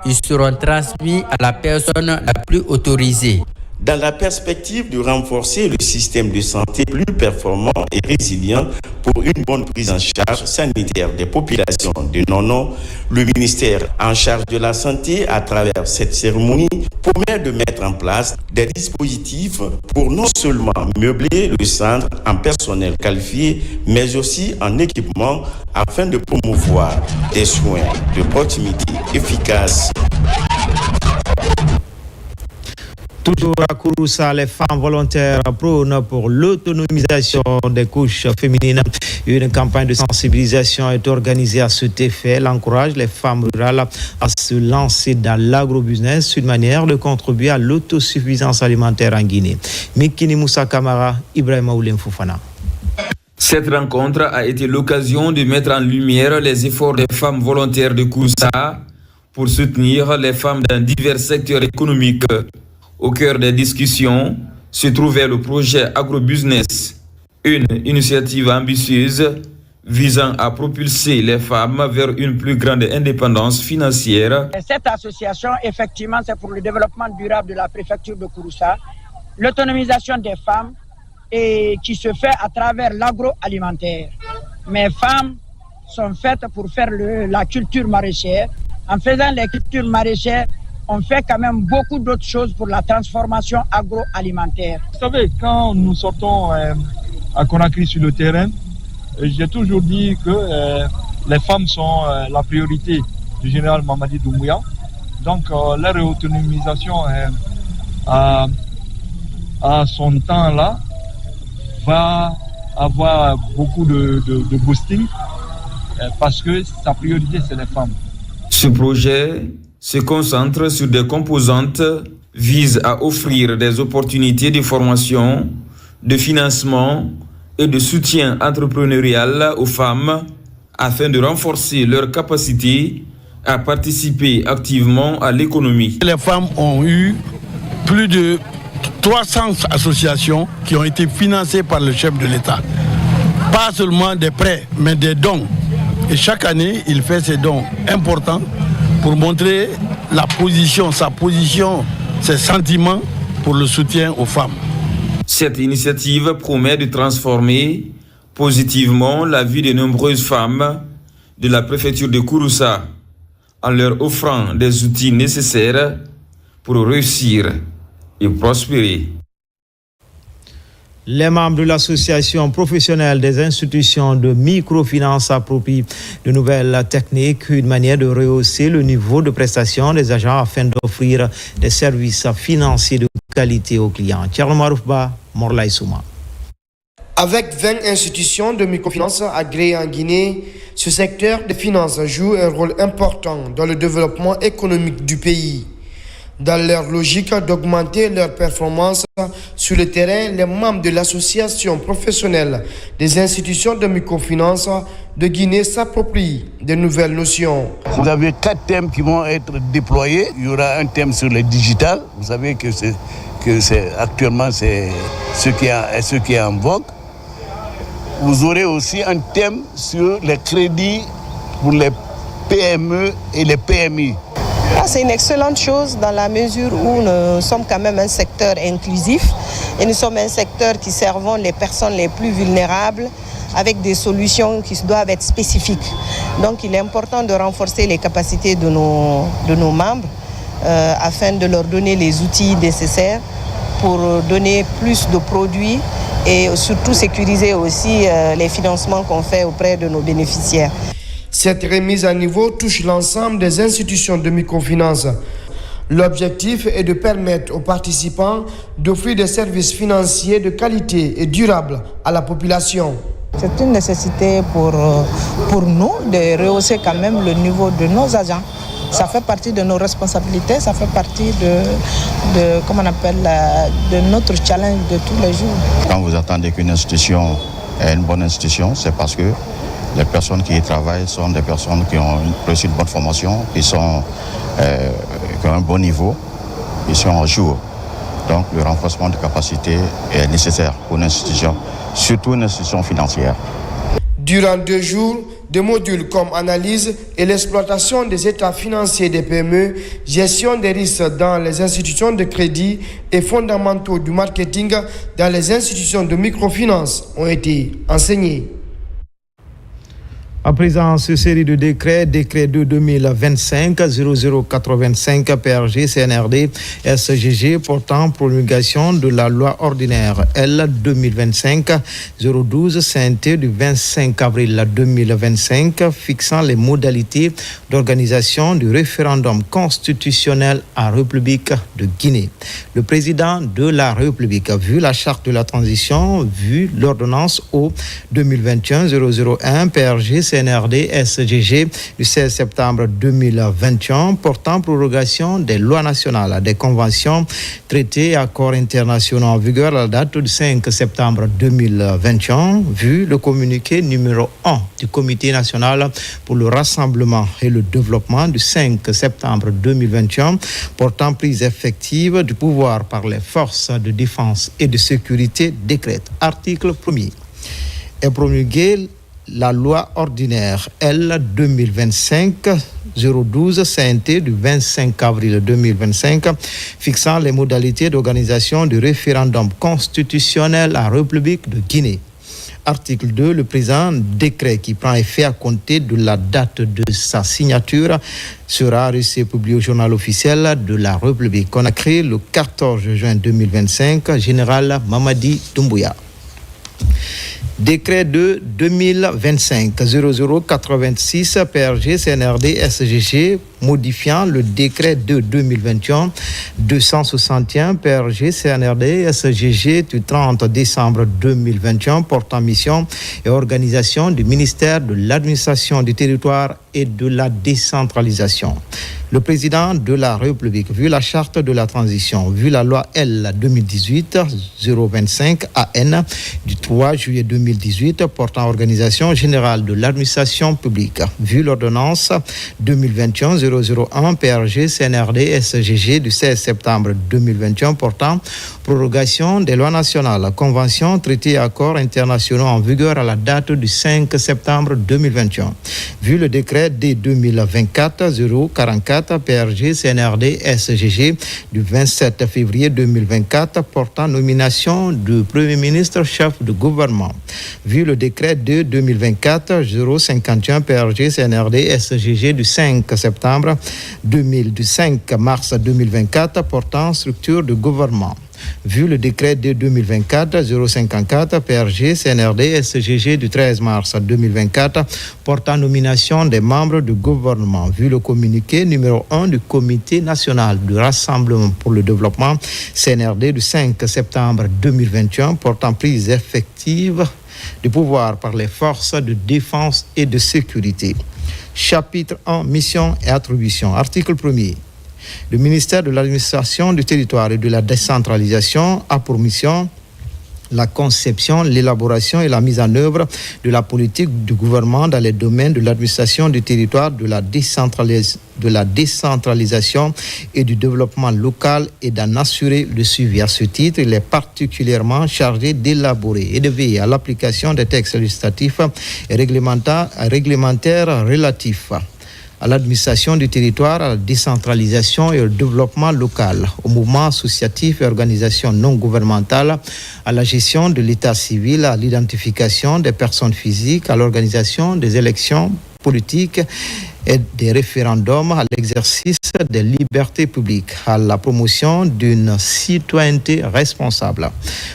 Ils seront transmis à la personne la plus autorisée. Dans la perspective de renforcer le système de santé plus performant et résilient pour une bonne prise en charge sanitaire des populations de Nono, le ministère en charge de la santé, à travers cette cérémonie, promet de mettre en place des dispositifs pour non seulement meubler le centre en personnel qualifié, mais aussi en équipement afin de promouvoir des soins de proximité efficaces. Toujours à Kouroussa, les femmes volontaires prônent pour l'autonomisation des couches féminines. Une campagne de sensibilisation est organisée à cet effet. Elle encourage les femmes rurales à se lancer dans l'agrobusiness, une manière de contribuer à l'autosuffisance alimentaire en Guinée. Mikini Moussa Kamara, Ibrahima Oulem Foufana. Cette rencontre a été l'occasion de mettre en lumière les efforts des femmes volontaires de Kouroussa pour soutenir les femmes dans divers secteurs économiques. Au cœur des discussions se trouvait le projet Agrobusiness, une initiative ambitieuse visant à propulser les femmes vers une plus grande indépendance financière. Cette association, effectivement, c'est pour le développement durable de la préfecture de Kouroussa, l'autonomisation des femmes et qui se fait à travers l'agroalimentaire. Mes femmes sont faites pour faire la culture maraîchère. En faisant les cultures maraîchères, on fait quand même beaucoup d'autres choses pour la transformation agroalimentaire. Vous savez, quand nous sortons à Conakry sur le terrain, j'ai toujours dit que les femmes sont la priorité du général Mamadi Doumbouya. Donc leur autonomisation à son temps là va avoir beaucoup de boosting parce que sa priorité c'est les femmes. Ce projet se concentre sur des composantes, vise à offrir des opportunités de formation, de financement et de soutien entrepreneurial aux femmes afin de renforcer leur capacité à participer activement à l'économie. Les femmes ont eu plus de 300 associations qui ont été financées par le chef de l'État. Pas seulement des prêts, mais des dons. Et chaque année, il fait ces dons importants pour montrer sa position, ses sentiments pour le soutien aux femmes. Cette initiative promet de transformer positivement la vie de nombreuses femmes de la préfecture de Kouroussa en leur offrant des outils nécessaires pour réussir et prospérer. Les membres de l'association professionnelle des institutions de microfinance approprient de nouvelles techniques, une manière de rehausser le niveau de prestation des agents afin d'offrir des services financiers de qualité aux clients. Thierry Maroufba, Morlaï Souma. Avec 20 institutions de microfinance agréées en Guinée, ce secteur des finances joue un rôle important dans le développement économique du pays. Dans leur logique d'augmenter leur performance sur le terrain, les membres de l'association professionnelle des institutions de microfinance de Guinée s'approprient de nouvelles notions. Vous avez 4 thèmes qui vont être déployés. Il y aura un thème sur le digital. Vous savez que actuellement c'est ce qui est en vogue. Vous aurez aussi un thème sur les crédits pour les PME et les PMI. C'est une excellente chose dans la mesure où nous sommes quand même un secteur inclusif et nous sommes un secteur qui servons les personnes les plus vulnérables avec des solutions qui doivent être spécifiques. Donc il est important de renforcer les capacités de nos membres afin de leur donner les outils nécessaires pour donner plus de produits et surtout sécuriser aussi les financements qu'on fait auprès de nos bénéficiaires. Cette remise à niveau touche l'ensemble des institutions de microfinance. L'objectif est de permettre aux participants d'offrir des services financiers de qualité et durables à la population. C'est une nécessité pour nous de rehausser quand même le niveau de nos agents. Ça fait partie de nos responsabilités, ça fait partie de notre challenge de tous les jours. Quand vous attendez qu'une institution est une bonne institution, c'est parce que les personnes qui y travaillent sont des personnes qui ont reçu une bonne formation, qui ont un bon niveau, qui sont en jour. Donc le renforcement de capacité est nécessaire pour une institution, surtout une institution financière. Durant 2 jours, des modules comme analyse et l'exploitation des états financiers des PME, gestion des risques dans les institutions de crédit et fondamentaux du marketing dans les institutions de microfinance ont été enseignés. À présent, cette série de décret 2 2025-0085 PRG CNRD SGG portant promulgation de la loi ordinaire L 2025-012 CNT du 25 avril 2025 fixant les modalités d'organisation du référendum constitutionnel en République de Guinée. Le président de la République a vu la charte de la transition, vu l'ordonnance O 2021-001 PRG CNRD SGG du 16 septembre 2021 portant prorogation des lois nationales, des conventions, traités et accords internationaux en vigueur à la date du 5 septembre 2021, vu le communiqué numéro 1 du Comité national pour le rassemblement et le développement du 5 septembre 2021 portant prise effective du pouvoir par les forces de défense et de sécurité décrète. Article 1er. Est promulguée la loi ordinaire L 2025-012 CNT du 25 avril 2025 fixant les modalités d'organisation du référendum constitutionnel en République de Guinée. Article 2. Le présent décret qui prend effet à compter de la date de sa signature sera reçu et publié au journal officiel de la République. On a créé le 14 juin 2025, Général Mamadi Doumbouya. Décret de 2025-0086 PRG CNRD SGG modifiant le décret de 2021-261 PRG CNRD SGG du 30 décembre 2021 portant mission et organisation du ministère de l'administration du territoire et de la décentralisation. Le président de la République, vu la charte de la transition, vu la loi L 2018-025 AN du 3 juillet 2018 portant organisation générale de l'administration publique, vu l'ordonnance 2021-001 PRG CNRD SGG du 16 septembre 2021 portant prorogation des lois nationales, conventions, traités et accords internationaux en vigueur à la date du 5 septembre 2021, vu le décret D 2024-044 PRG CNRD SGG du 27 février 2024 portant nomination du Premier ministre chef de gouvernement, vu le décret de 2024-051 PRG CNRD SGG du 5 septembre 5 mars 2024 portant structure de gouvernement, vu le décret de 2024-054 PRG CNRD SGG du 13 mars 2024 portant nomination des membres du gouvernement, vu le communiqué numéro 1 du Comité national du Rassemblement pour le développement CNRD du 5 septembre 2021 portant prise effective du pouvoir par les forces de défense et de sécurité. Chapitre 1, mission et attribution. Article 1er. Le ministère de l'administration du territoire et de la décentralisation a pour mission la conception, l'élaboration et la mise en œuvre de la politique du gouvernement dans les domaines de l'administration du territoire, de la décentralisation et du développement local et d'en assurer le suivi. À ce titre, il est particulièrement chargé d'élaborer et de veiller à l'application des textes législatifs et réglementaires relatifs à l'administration du territoire, à la décentralisation et au développement local, au mouvement associatif et organisations non gouvernementales, à la gestion de l'état civil, à l'identification des personnes physiques, à l'organisation des élections politiques et des référendums, à l'exercice des libertés publiques, à la promotion d'une citoyenneté responsable,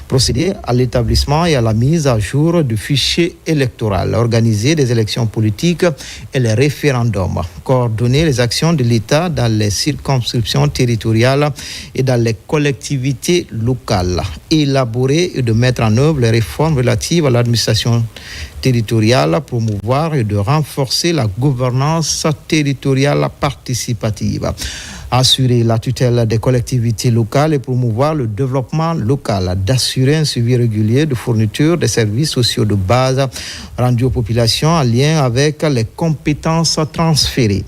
procéder à l'établissement et à la mise à jour du fichier électoral, organiser des élections politiques et les référendums, coordonner les actions de l'État dans les circonscriptions territoriales et dans les collectivités locales, élaborer et de mettre en œuvre les réformes relatives à l'administration territoriale, promouvoir et de renforcer la gouvernance territoriale participative, assurer la tutelle des collectivités locales et promouvoir le développement local, d'assurer un suivi régulier de fourniture des services sociaux de base rendus aux populations en lien avec les compétences transférées,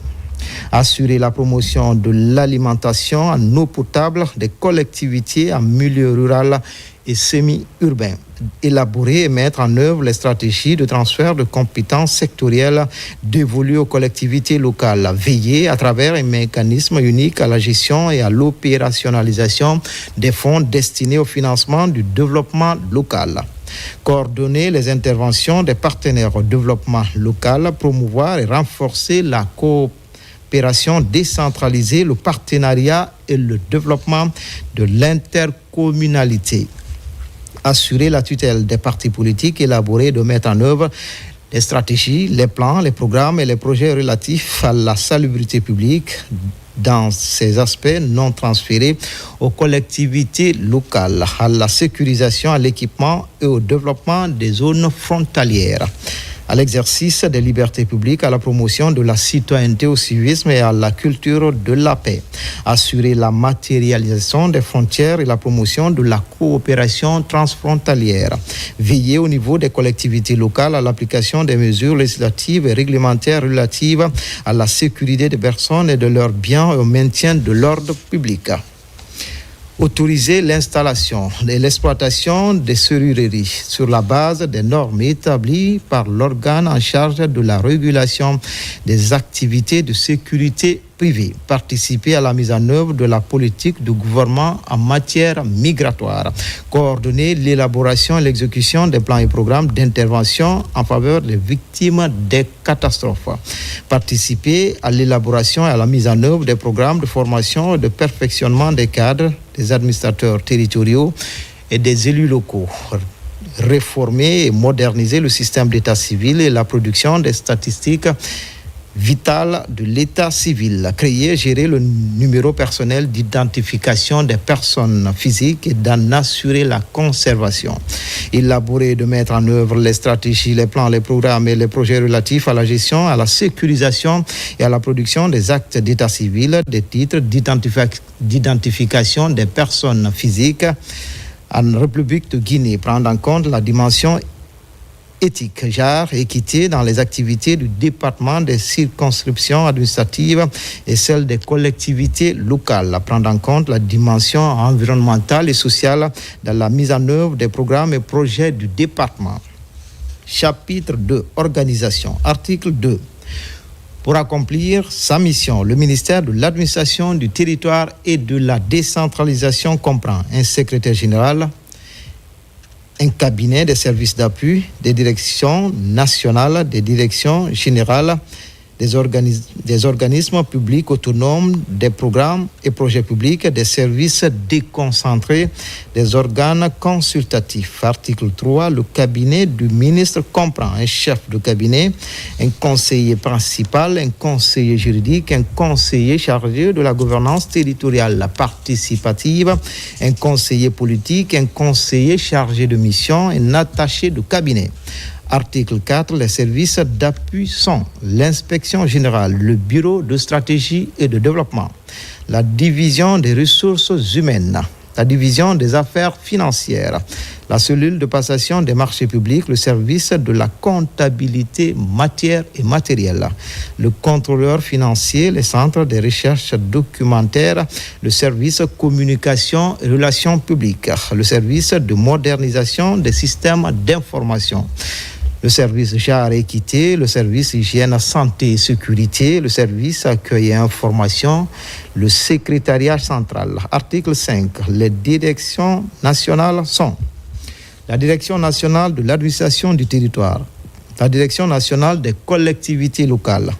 assurer la promotion de l'alimentation en eau potable des collectivités en milieu rural et semi-urbain, élaborer et mettre en œuvre les stratégies de transfert de compétences sectorielles dévolues aux collectivités locales, veiller à travers un mécanisme unique à la gestion et à l'opérationnalisation des fonds destinés au financement du développement local, coordonner les interventions des partenaires au développement local, promouvoir et renforcer la coopération décentralisée, le partenariat et le développement de l'intercommunalité, assurer la tutelle des partis politiques, élaborer et de mettre en œuvre les stratégies, les plans, les programmes et les projets relatifs à la salubrité publique dans ses aspects non transférés aux collectivités locales, à la sécurisation, à l'équipement et au développement des zones frontalières, à l'exercice des libertés publiques, à la promotion de la citoyenneté, au civisme et à la culture de la paix, assurer la matérialisation des frontières et la promotion de la coopération transfrontalière, veiller au niveau des collectivités locales à l'application des mesures législatives et réglementaires relatives à la sécurité des personnes et de leurs biens et au maintien de l'ordre public. Autoriser l'installation et l'exploitation des serrureries sur la base des normes établies par l'organe en charge de la régulation des activités de sécurité privée, participer à la mise en œuvre de la politique du gouvernement en matière migratoire, coordonner l'élaboration et l'exécution des plans et programmes d'intervention en faveur des victimes des catastrophes, participer à l'élaboration et à la mise en œuvre des programmes de formation et de perfectionnement des cadres, des administrateurs territoriaux et des élus locaux, réformer et moderniser le système d'état civil et la production des statistiques vital de l'état civil, créer et gérer le numéro personnel d'identification des personnes physiques et d'en assurer la conservation, élaborer et de mettre en œuvre les stratégies, les plans, les programmes et les projets relatifs à la gestion, à la sécurisation et à la production des actes d'état civil, des titres d'identification des personnes physiques en République de Guinée, prendre en compte la dimension éthique, genre, équité dans les activités du département des circonscriptions administratives et celles des collectivités locales, prendre en compte la dimension environnementale et sociale dans la mise en œuvre des programmes et projets du département. Chapitre 2, organisation. Article 2. Pour accomplir sa mission, le ministère de l'administration du territoire et de la décentralisation comprend un secrétaire général, un cabinet des services d'appui, des directions nationales, des directions générales, des organismes publics autonomes, des programmes et projets publics, des services déconcentrés, des organes consultatifs. Article 3, le cabinet du ministre comprend un chef de cabinet, un conseiller principal, un conseiller juridique, un conseiller chargé de la gouvernance territoriale participative, un conseiller politique, un conseiller chargé de mission, un attaché de cabinet. Article 4, les services d'appui sont l'inspection générale, le bureau de stratégie et de développement, la division des ressources humaines, la division des affaires financières, la cellule de passation des marchés publics, le service de la comptabilité matière et matérielle, le contrôleur financier, les centres de recherche documentaire, le service communication et relations publiques, le service de modernisation des systèmes d'information, le service genre et équité, le service hygiène, santé et sécurité, le service accueil et information, le secrétariat central. Article 5. Les directions nationales sont la Direction nationale de l'administration du territoire, la Direction nationale des collectivités locales,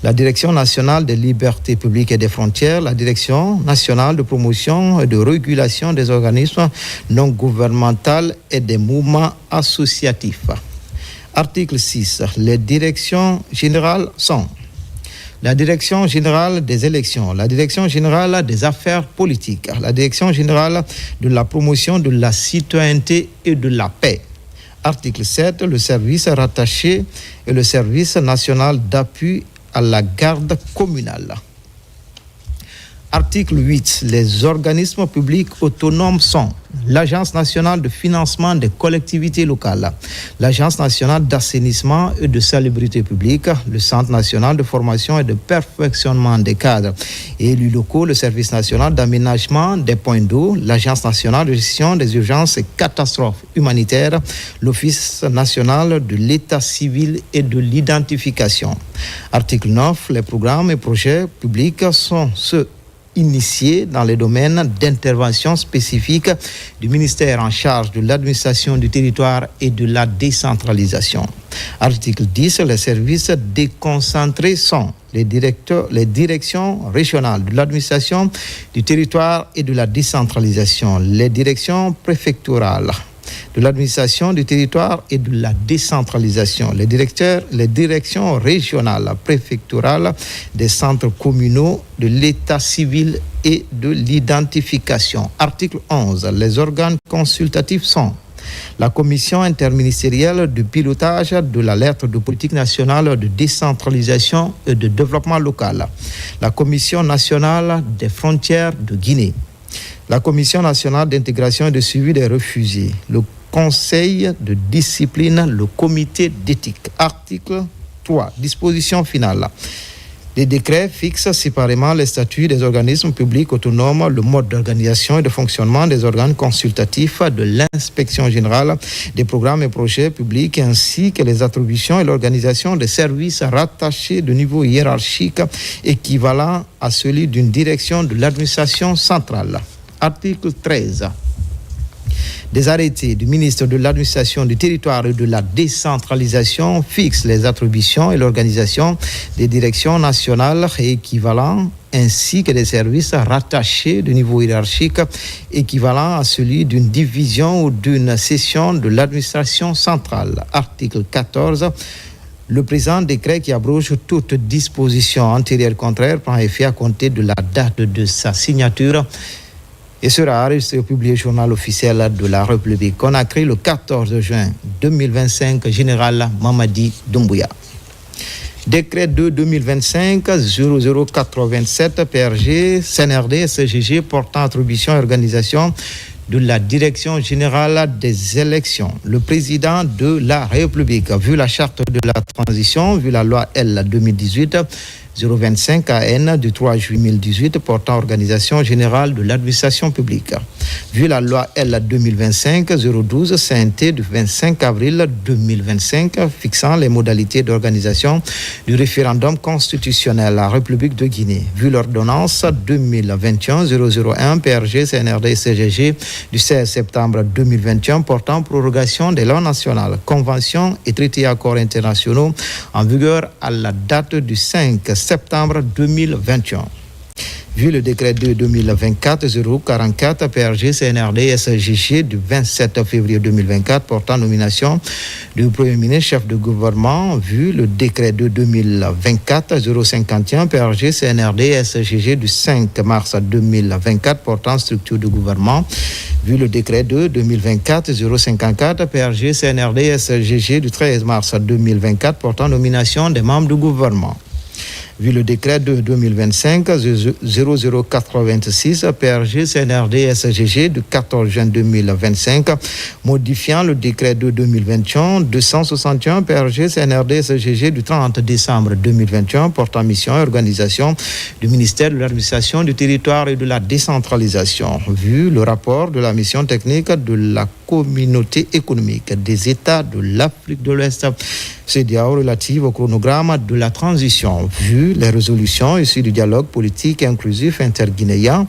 la Direction nationale des libertés publiques et des frontières, la Direction nationale de promotion et de régulation des organismes non gouvernementaux et des mouvements associatifs. Article 6. Les directions générales sont la Direction générale des élections, la Direction générale des affaires politiques, la Direction générale de la promotion de la citoyenneté et de la paix. Article 7. Le service rattaché et le service national d'appui à la garde communale. Article 8. Les organismes publics autonomes sont l'Agence nationale de financement des collectivités locales, l'Agence nationale d'assainissement et de salubrité publique, le Centre national de formation et de perfectionnement des cadres et élus locaux, le Service national d'aménagement des points d'eau, l'Agence nationale de gestion des urgences et catastrophes humanitaires, l'Office national de l'état civil et de l'identification. Article 9. Les programmes et projets publics sont ceux initiés dans les domaines d'intervention spécifiques du ministère en charge de l'administration du territoire et de la décentralisation. Article 10. Les services déconcentrés sont les directions régionales de l'administration du territoire et de la décentralisation, les directions préfectorales de l'administration du territoire et de la décentralisation, les directions régionales, préfectorales des centres communaux de l'état civil et de l'identification. Article 11. Les organes consultatifs sont la commission interministérielle du pilotage de la lettre de politique nationale de décentralisation et de développement local, la commission nationale des frontières de Guinée, la commission nationale d'intégration et de suivi des réfugiés, le conseil de discipline, le comité d'éthique. Article 3. Disposition finale. Les décrets fixent séparément les statuts des organismes publics autonomes, le mode d'organisation et de fonctionnement des organes consultatifs, de l'inspection générale des programmes et projets publics, ainsi que les attributions et l'organisation des services rattachés de niveau hiérarchique équivalent à celui d'une direction de l'administration centrale. Article 13. Des arrêtés du ministre de l'administration du territoire et de la décentralisation fixent les attributions et l'organisation des directions nationales et équivalents, ainsi que des services rattachés de niveau hiérarchique équivalent à celui d'une division ou d'une section de l'administration centrale. Article 14. Le présent décret qui abroge toute disposition antérieure contraire prend effet à compter de la date de sa signature et sera enregistré au publié journal officiel de la République Conakry le 14 juin 2025, Général Mamadi Doumbouya. Décret 2-2025-0087 PRG, CNRD, SGG portant attribution et organisation de la Direction générale des élections. Le président de la République, vu la charte de la transition, vu la loi L 2018-025 AN du 3 juillet 2018 portant organisation générale de l'administration publique, vu la loi L 2025-012 CNT du 25 avril 2025 fixant les modalités d'organisation du référendum constitutionnel à la République de Guinée, vu l'ordonnance 2021-001 PRG CNRD CGG du 16 septembre 2021 portant prorogation des lois nationales, conventions et traités accords internationaux en vigueur à la date du 5 septembre 2021. Vu le décret 2-2024-044 PRG CNRD SGG du 27 février 2024 portant nomination du Premier ministre chef de gouvernement, vu le décret 2-2024-051 PRG CNRD SGG du 5 mars 2024 portant structure de gouvernement, vu le décret 2-2024-054 PRG CNRD SGG du 13 mars 2024 portant nomination des membres du gouvernement, vu le décret de 2025-0086 PRG CNRD SGG du 14 juin 2025 modifiant le décret de 2021-261 PRG CNRD SGG du 30 décembre 2021 portant mission et organisation du ministère de l'administration du territoire et de la décentralisation, vu le rapport de la mission technique de la communauté économique des États de l'Afrique de l'Ouest CEDEAO relative au chronogramme de la transition, vu les résolutions issues du dialogue politique inclusif interguinéen,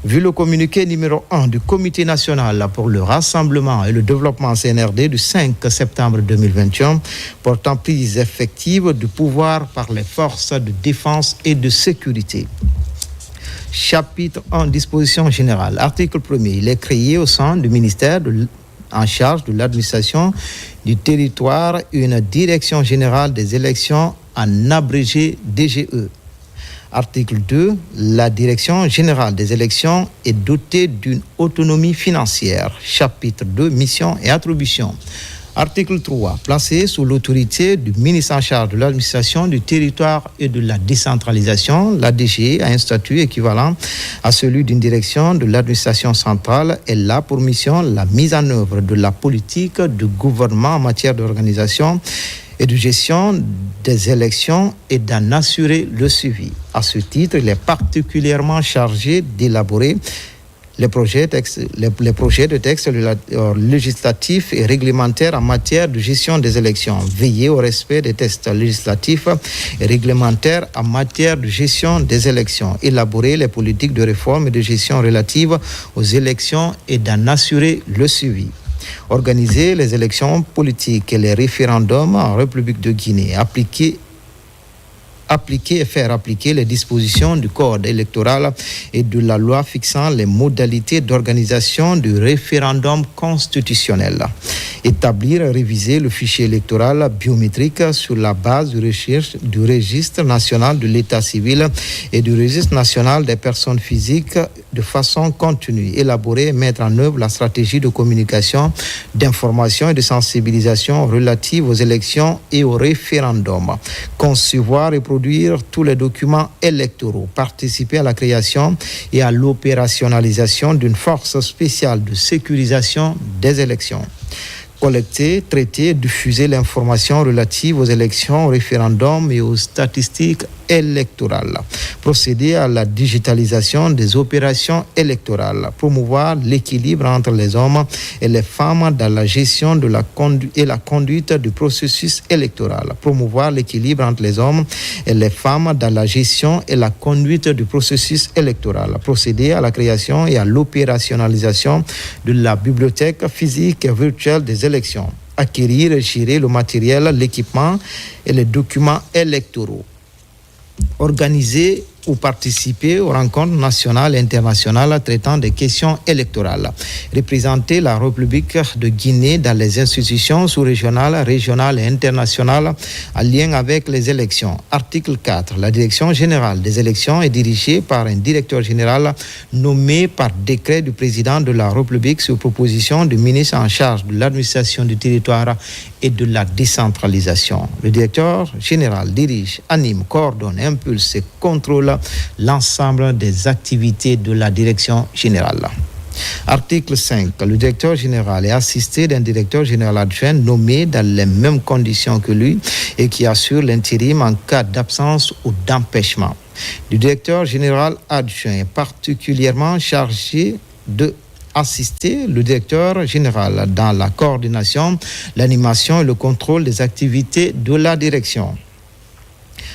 vu le communiqué numéro 1 du Comité national pour le rassemblement et le développement CNRD du 5 septembre 2021 portant prise effective du pouvoir par les forces de défense et de sécurité. Chapitre 1, disposition générale. Article 1er. Il est créé au sein du ministère en charge de l'administration du territoire une direction générale des élections en abrégé DGE. Article 2. La direction générale des élections est dotée d'une autonomie financière. Chapitre 2. Mission et attribution. Article 3. Placé sous l'autorité du ministre en charge de l'administration du territoire et de la décentralisation, la DGE a un statut équivalent à celui d'une direction de l'administration centrale. Elle a pour mission la mise en œuvre de la politique du gouvernement en matière d'organisation et de gestion des élections et d'en assurer le suivi. À ce titre, il est particulièrement chargé d'élaborer les projets de textes législatifs et réglementaires en matière de gestion des élections, veiller au respect des textes législatifs et réglementaires en matière de gestion des élections, élaborer les politiques de réforme et de gestion relatives aux élections et d'en assurer le suivi, organiser les élections politiques et les référendums en République de Guinée, appliquer et faire appliquer les dispositions du code électoral et de la loi fixant les modalités d'organisation du référendum constitutionnel. Établir et réviser le fichier électoral biométrique sur la base du registre national de l'état civil et du registre national des personnes physiques de façon continue. Élaborer et mettre en œuvre la stratégie de communication, d'information et de sensibilisation relative aux élections et au référendum. Concevoir et produire tous les documents électoraux, participer à la création et à l'opérationnalisation d'une force spéciale de sécurisation des élections. Collecter, traiter et diffuser l'information relative aux élections, aux référendums et aux statistiques électorales. Procéder à la digitalisation des opérations électorales. Promouvoir l'équilibre entre les hommes et les femmes dans la gestion de la conduite du processus électoral. Promouvoir l'équilibre entre les hommes et les femmes dans la gestion et la conduite du processus électoral. Procéder à la création et à l'opérationnalisation de la bibliothèque physique et virtuelle des élections. Acquérir et gérer le matériel, l'équipement et les documents électoraux. Organiser ou participer aux rencontres nationales et internationales traitant des questions électorales. Représenter la République de Guinée dans les institutions sous-régionales, régionales et internationales en lien avec les élections. Article 4. La direction générale des élections est dirigée par un directeur général nommé par décret du président de la République sur proposition du ministre en charge de l'administration du territoire et de la décentralisation. Le directeur général dirige, anime, coordonne, impulse et contrôle l'ensemble des activités de la direction générale. Article 5. Le directeur général est assisté d'un directeur général adjoint nommé dans les mêmes conditions que lui et qui assure l'intérim en cas d'absence ou d'empêchement. Le directeur général adjoint est particulièrement chargé de assister le directeur général dans la coordination, l'animation et le contrôle des activités de la direction.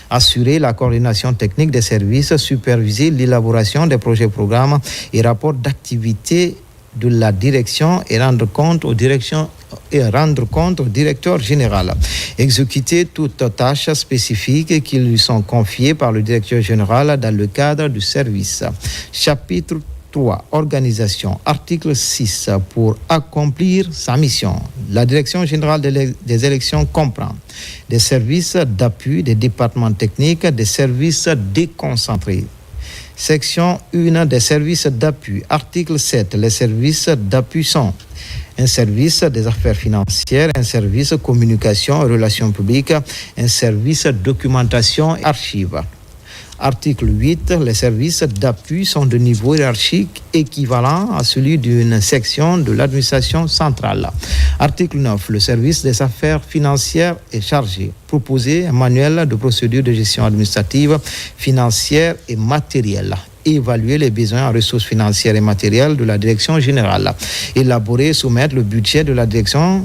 Assurer la coordination technique des services, superviser l'élaboration des projets programmes et rapports d'activité de la direction et rendre compte au directeur général. Exécuter toutes tâches spécifiques qui lui sont confiées par le directeur général dans le cadre du service. Chapitre 3. Organisation. Article 6. Pour accomplir sa mission, la direction générale des élections comprend des services d'appui, des départements techniques, des services déconcentrés. Section 1 des services d'appui. Article 7. Les services d'appui sont un service des affaires financières, un service communication et relations publiques, un service documentation et archives. Article 8. Les services d'appui sont de niveau hiérarchique équivalent à celui d'une section de l'administration centrale. Article 9. Le service des affaires financières est chargé. Proposer un manuel de procédure de gestion administrative, financière et matérielle. Évaluer les besoins en ressources financières et matérielles de la direction générale. Élaborer et soumettre le budget de la direction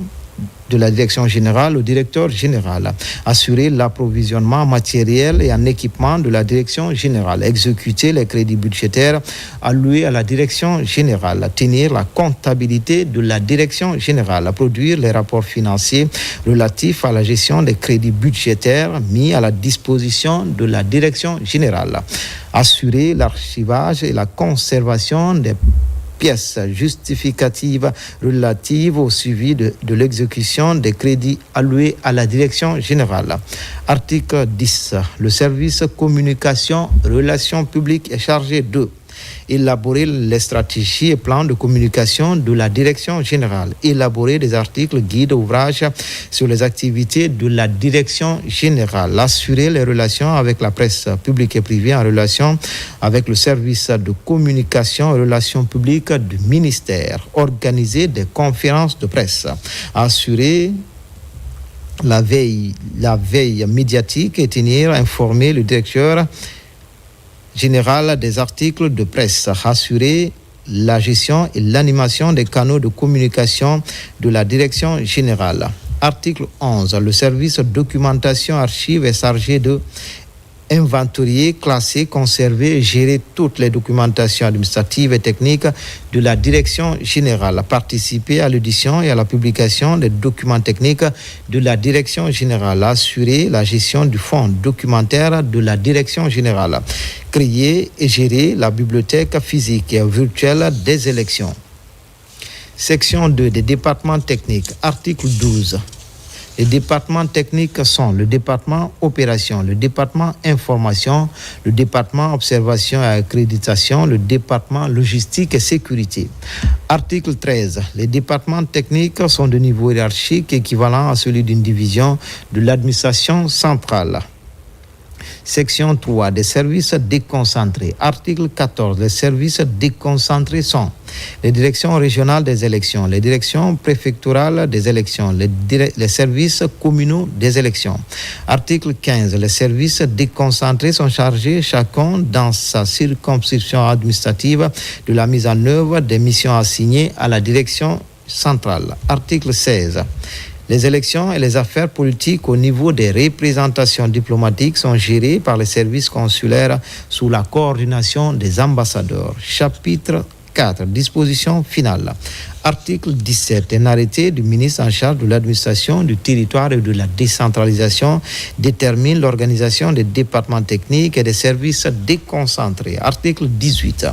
générale au directeur général, assurer l'approvisionnement matériel et en équipement de la direction générale, exécuter les crédits budgétaires alloués à la direction générale, tenir la comptabilité de la direction générale, produire les rapports financiers relatifs à la gestion des crédits budgétaires mis à la disposition de la direction générale, assurer l'archivage et la conservation des pièces justificatives relatives au suivi de l'exécution des crédits alloués à la direction générale. Article 10. Le service communication relations publiques est chargé de élaborer les stratégies et plans de communication de la direction générale, élaborer des articles, guides, ouvrages sur les activités de la direction générale, assurer les relations avec la presse publique et privée en relation avec le service de communication et relations publiques du ministère, organiser des conférences de presse, assurer la veille médiatique et tenir informé le directeur général des articles de presse, assurer la gestion et l'animation des canaux de communication de la direction générale. Article 11. Le service documentation archive est chargé de inventorier, classer, conserver et gérer toutes les documentations administratives et techniques de la direction générale, participer à l'édition et à la publication des documents techniques de la direction générale, assurer la gestion du fonds documentaire de la direction générale, créer et gérer la bibliothèque physique et virtuelle des élections. Section 2 des départements techniques. Article 12. Les départements techniques sont le département opération, le département information, le département observation et accréditation, le département logistique et sécurité. Article 13. Les départements techniques sont de niveau hiérarchique équivalent à celui d'une division de l'administration centrale. Section 3 des services déconcentrés. Article 14. Les services déconcentrés sont les directions régionales des élections, les directions préfectorales des élections, les services communaux des élections. Article 15. Les services déconcentrés sont chargés, chacun dans sa circonscription administrative, de la mise en œuvre des missions assignées à la direction centrale. Article 16. Les élections et les affaires politiques au niveau des représentations diplomatiques sont gérées par les services consulaires sous la coordination des ambassadeurs. Chapitre 4. Disposition finale. Article 17. Un arrêté du ministre en charge de l'administration du territoire et de la décentralisation détermine l'organisation des départements techniques et des services déconcentrés. Article 18.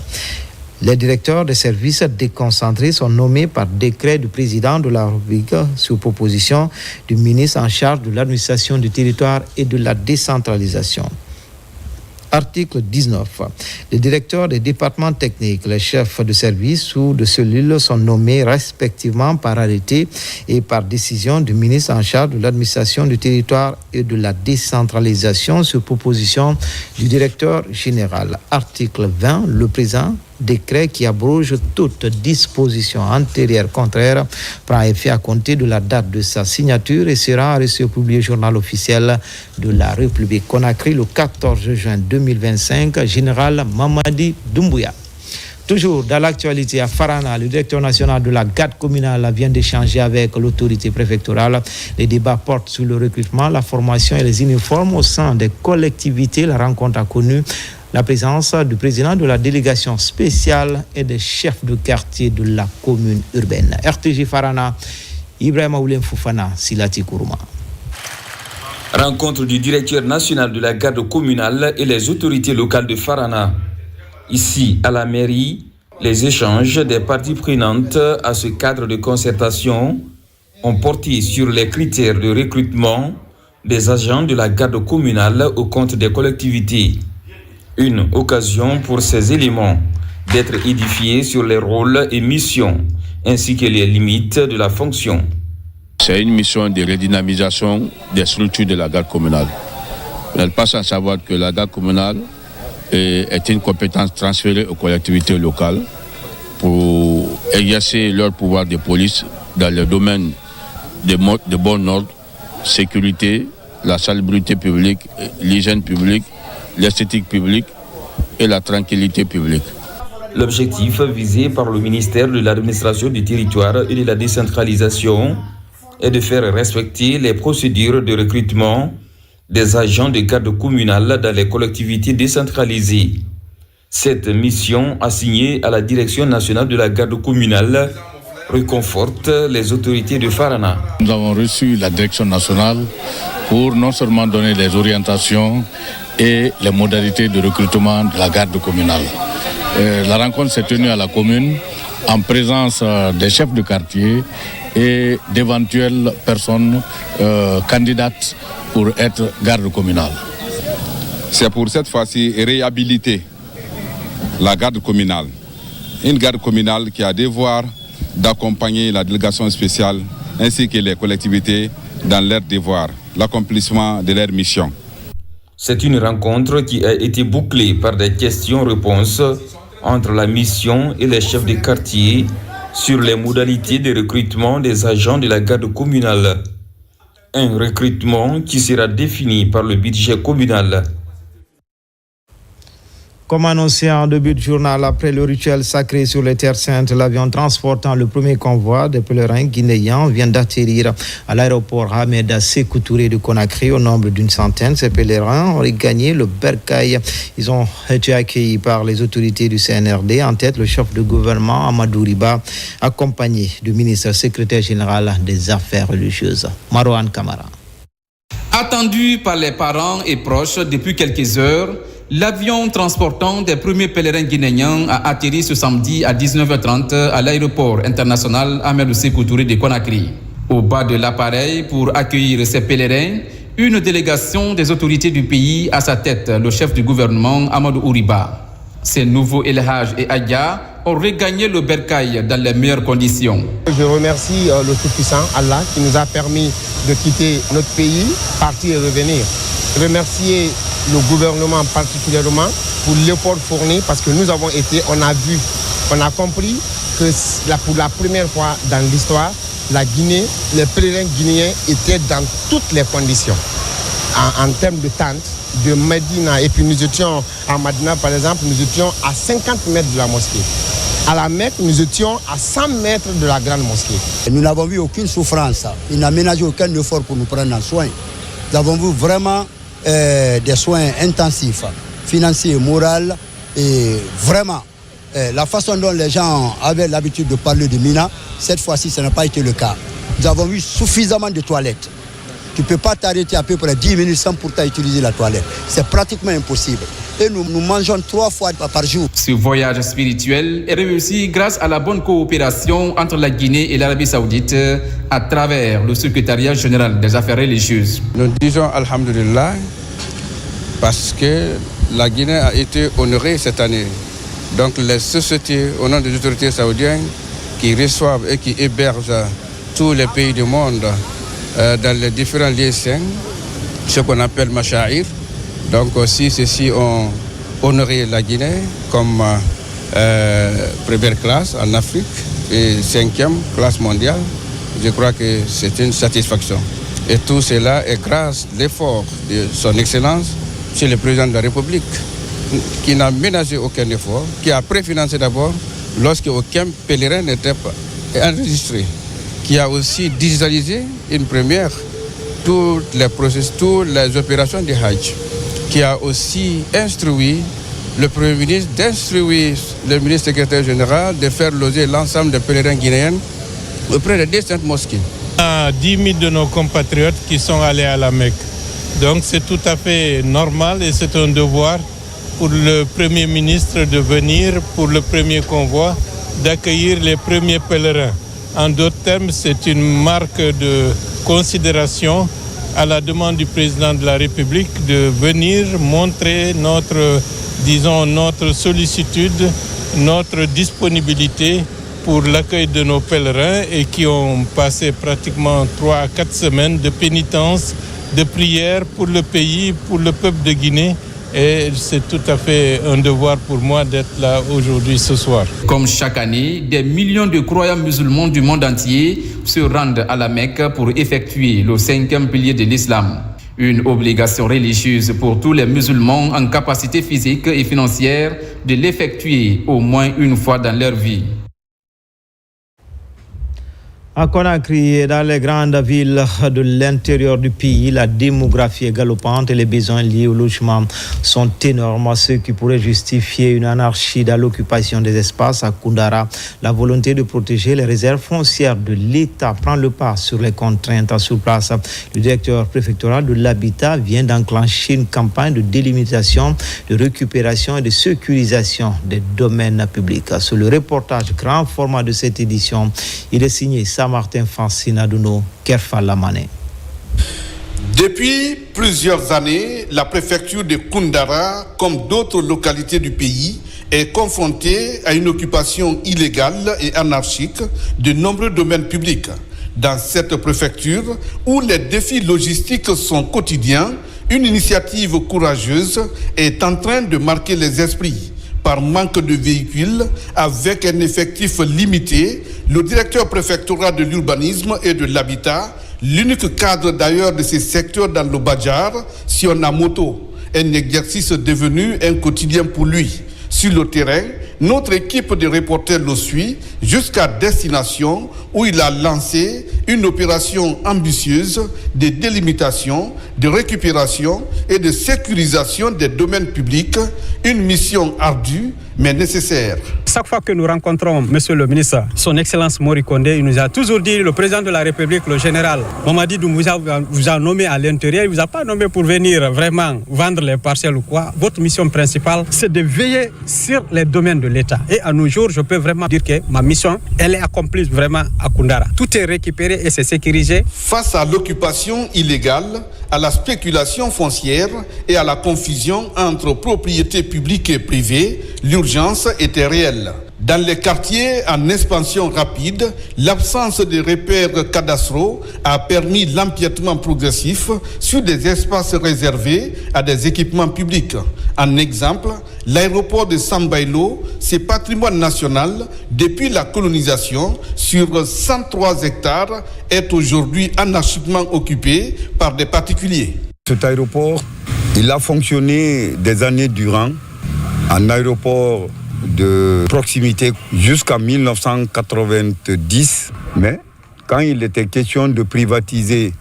Les directeurs des services déconcentrés sont nommés par décret du président de la République sur proposition du ministre en charge de l'administration du territoire et de la décentralisation. Article 19. Les directeurs des départements techniques, les chefs de service ou de cellules sont nommés respectivement par arrêté et par décision du ministre en charge de l'administration du territoire et de la décentralisation sur proposition du directeur général. Article 20. Le présent décret qui abroge toute disposition antérieure contraire prend effet à compter de la date de sa signature et sera reçu au publié journal officiel de la République. Conakry le 14 juin 2025, général Mamadi Doumbouya. Toujours dans l'actualité à Farana, le directeur national de la garde communale vient d'échanger avec l'autorité préfectorale. Les débats portent sur le recrutement, la formation et les uniformes au sein des collectivités. La rencontre a connu la présence du président de la délégation spéciale et des chefs de quartier de la commune urbaine. RTG Farana, Ibrahima Oulem Foufana, Silati Kourouma. Rencontre du directeur national de la garde communale et les autorités locales de Farana. Ici, à la mairie, les échanges des parties prenantes à ce cadre de concertation ont porté sur les critères de recrutement des agents de la garde communale au compte des collectivités. Une occasion pour ces éléments d'être édifiés sur les rôles et missions, ainsi que les limites de la fonction. C'est une mission de redynamisation des structures de la garde communale. Elle passe à savoir que la garde communale est une compétence transférée aux collectivités locales pour exercer leur pouvoir de police dans le domaine de bon ordre, sécurité, la salubrité publique, l'hygiène publique, l'esthétique publique et la tranquillité publique. L'objectif visé par le ministère de l'administration du territoire et de la décentralisation est de faire respecter les procédures de recrutement des agents de garde communale dans les collectivités décentralisées. Cette mission assignée à la Direction nationale de la garde communale réconforte les autorités de Farana. Nous avons reçu la Direction nationale pour non seulement donner des orientations et les modalités de recrutement de la garde communale. La rencontre s'est tenue à la commune en présence des chefs de quartier et d'éventuelles personnes candidates pour être garde communale. C'est pour cette fois-ci réhabiliter la garde communale. Une garde communale qui a devoir d'accompagner la délégation spéciale ainsi que les collectivités dans leur devoir, l'accomplissement de leur mission. C'est une rencontre qui a été bouclée par des questions-réponses entre la mission et les chefs de quartier sur les modalités de recrutement des agents de la garde communale. Un recrutement qui sera défini par le budget communal. Comme annoncé en début de journal, après le rituel sacré sur les terres saintes, l'avion transportant le premier convoi des pèlerins guinéens vient d'atterrir à l'aéroport Ahmed Sékou Touré de Conakry. Au nombre d'une centaine, ces pèlerins ont gagné le bercail. Ils ont été accueillis par les autorités du CNRD, en tête le chef de gouvernement Amadou Riba, accompagné du ministre secrétaire général des Affaires religieuses, Marouane Kamara. Attendu par les parents et proches depuis quelques heures, l'avion transportant des premiers pèlerins guinéens a atterri ce samedi à 19h30 à l'aéroport international Ahmed Sékou Touré de Conakry. Au bas de l'appareil, pour accueillir ces pèlerins, une délégation des autorités du pays à sa tête, le chef du gouvernement Amadou Riba. Ces nouveaux El Hadj et Aya ont regagné le bercail dans les meilleures conditions. Je remercie le Tout-Puissant, Allah, qui nous a permis de quitter notre pays, partir et revenir. Remercier le gouvernement particulièrement pour l'effort fourni, parce que nous avons été, on a compris que pour la première fois dans l'histoire, la Guinée, les pèlerins guinéens étaient dans toutes les conditions. En termes de tentes, de Medina, et puis nous étions à Medina par exemple, nous étions à 50 mètres de la mosquée. À la Mecque, nous étions à 100 mètres de la grande mosquée. Nous n'avons vu aucune souffrance, il n'a ménagé aucun effort pour nous prendre en soin. Nous avons vu vraiment des soins intensifs, financiers, moraux, et vraiment, la façon dont les gens avaient l'habitude de parler de Mina, cette fois-ci, ça n'a pas été le cas. Nous avons eu suffisamment de toilettes. Tu ne peux pas t'arrêter à peu près 10 minutes sans pourtant utiliser la toilette. C'est pratiquement impossible. Et nous mangeons 3 fois par jour. Ce voyage spirituel est réussi grâce à la bonne coopération entre la Guinée et l'Arabie Saoudite à travers le secrétariat général des affaires religieuses. Nous disons Alhamdulillah parce que la Guinée a été honorée cette année. Donc les sociétés au nom des autorités saoudiennes qui reçoivent et qui hébergent tous les pays du monde dans les différents lieux saints, ce qu'on appelle Masha'ir. Donc aussi, ceux-ci ont honoré la Guinée comme première classe en Afrique et 5e classe mondiale. Je crois que c'est une satisfaction. Et tout cela est grâce à l'effort de son Excellence, Monsieur le Président de la République, qui n'a ménagé aucun effort, qui a préfinancé d'abord lorsque aucun pèlerin n'était pas enregistré, qui a aussi digitalisé une première toutes les processus, toutes les opérations du Hajj, qui a aussi instruit le Premier ministre, d'instruire le ministre secrétaire général de faire loger l'ensemble des pèlerins guinéens auprès des 2 mosquées. Il y a 10 000 de nos compatriotes qui sont allés à la Mecque. Donc c'est tout à fait normal et c'est un devoir pour le Premier ministre de venir pour le premier convoi, d'accueillir les premiers pèlerins. En d'autres termes, c'est une marque de considération à la demande du président de la République de venir montrer notre sollicitude, notre disponibilité pour l'accueil de nos pèlerins et qui ont passé pratiquement 3 à 4 semaines de pénitence, de prière pour le pays, pour le peuple de Guinée. Et c'est tout à fait un devoir pour moi d'être là aujourd'hui, ce soir. Comme chaque année, des millions de croyants musulmans du monde entier se rendent à la Mecque pour effectuer le 5e pilier de l'islam. Une obligation religieuse pour tous les musulmans en capacité physique et financière de l'effectuer au moins une fois dans leur vie. À Conakry et dans les grandes villes de l'intérieur du pays, la démographie est galopante et les besoins liés au logement sont énormes, ce qui pourrait justifier une anarchie dans l'occupation des espaces à Koundara. La volonté de protéger les réserves foncières de l'État prend le pas sur les contraintes sur place. Le directeur préfectoral de l'habitat vient d'enclencher une campagne de délimitation, de récupération et de sécurisation des domaines publics. Sur le reportage grand format de cette édition, il est signé Martin Francine Adouno, Kerfa Lamane. Depuis plusieurs années, la préfecture de Koundara, comme d'autres localités du pays, est confrontée à une occupation illégale et anarchique de nombreux domaines publics. Dans cette préfecture, où les défis logistiques sont quotidiens, une initiative courageuse est en train de marquer les esprits. Par manque de véhicules, avec un effectif limité, le directeur préfectoral de l'urbanisme et de l'habitat, l'unique cadre d'ailleurs de ces secteurs dans le Badjar, Siona Moto, un exercice devenu un quotidien pour lui. Sur le terrain, notre équipe de reporters le suit jusqu'à destination où il a lancé une opération ambitieuse de délimitation, de récupération et de sécurisation des domaines publics, une mission ardue mais nécessaire. Chaque fois que nous rencontrons Monsieur le ministre, son Excellence Mori Kondé, il nous a toujours dit, le président de la République, le général Mamadi Doumbouya vous a nommé à l'intérieur, il ne vous a pas nommé pour venir vraiment vendre les parcelles ou quoi. Votre mission principale, c'est de veiller sur les domaines de l'État. Et à nos jours, je peux vraiment dire que ma mission, elle est accomplie vraiment à Koundara. Tout est récupéré et c'est sécurisé. Face à l'occupation illégale, à la spéculation foncière et à la confusion entre propriété publique et privée, l'urgence était réelle. Dans les quartiers en expansion rapide, l'absence de repères cadastraux a permis l'empiètement progressif sur des espaces réservés à des équipements publics. En exemple, l'aéroport de Sambailo, c'est patrimoine national depuis la colonisation, sur 103 hectares, est aujourd'hui anarchiquement occupé par des particuliers. Cet aéroport, il a fonctionné des années durant, un aéroport de proximité jusqu'en 1990, mais quand il était question de privatiser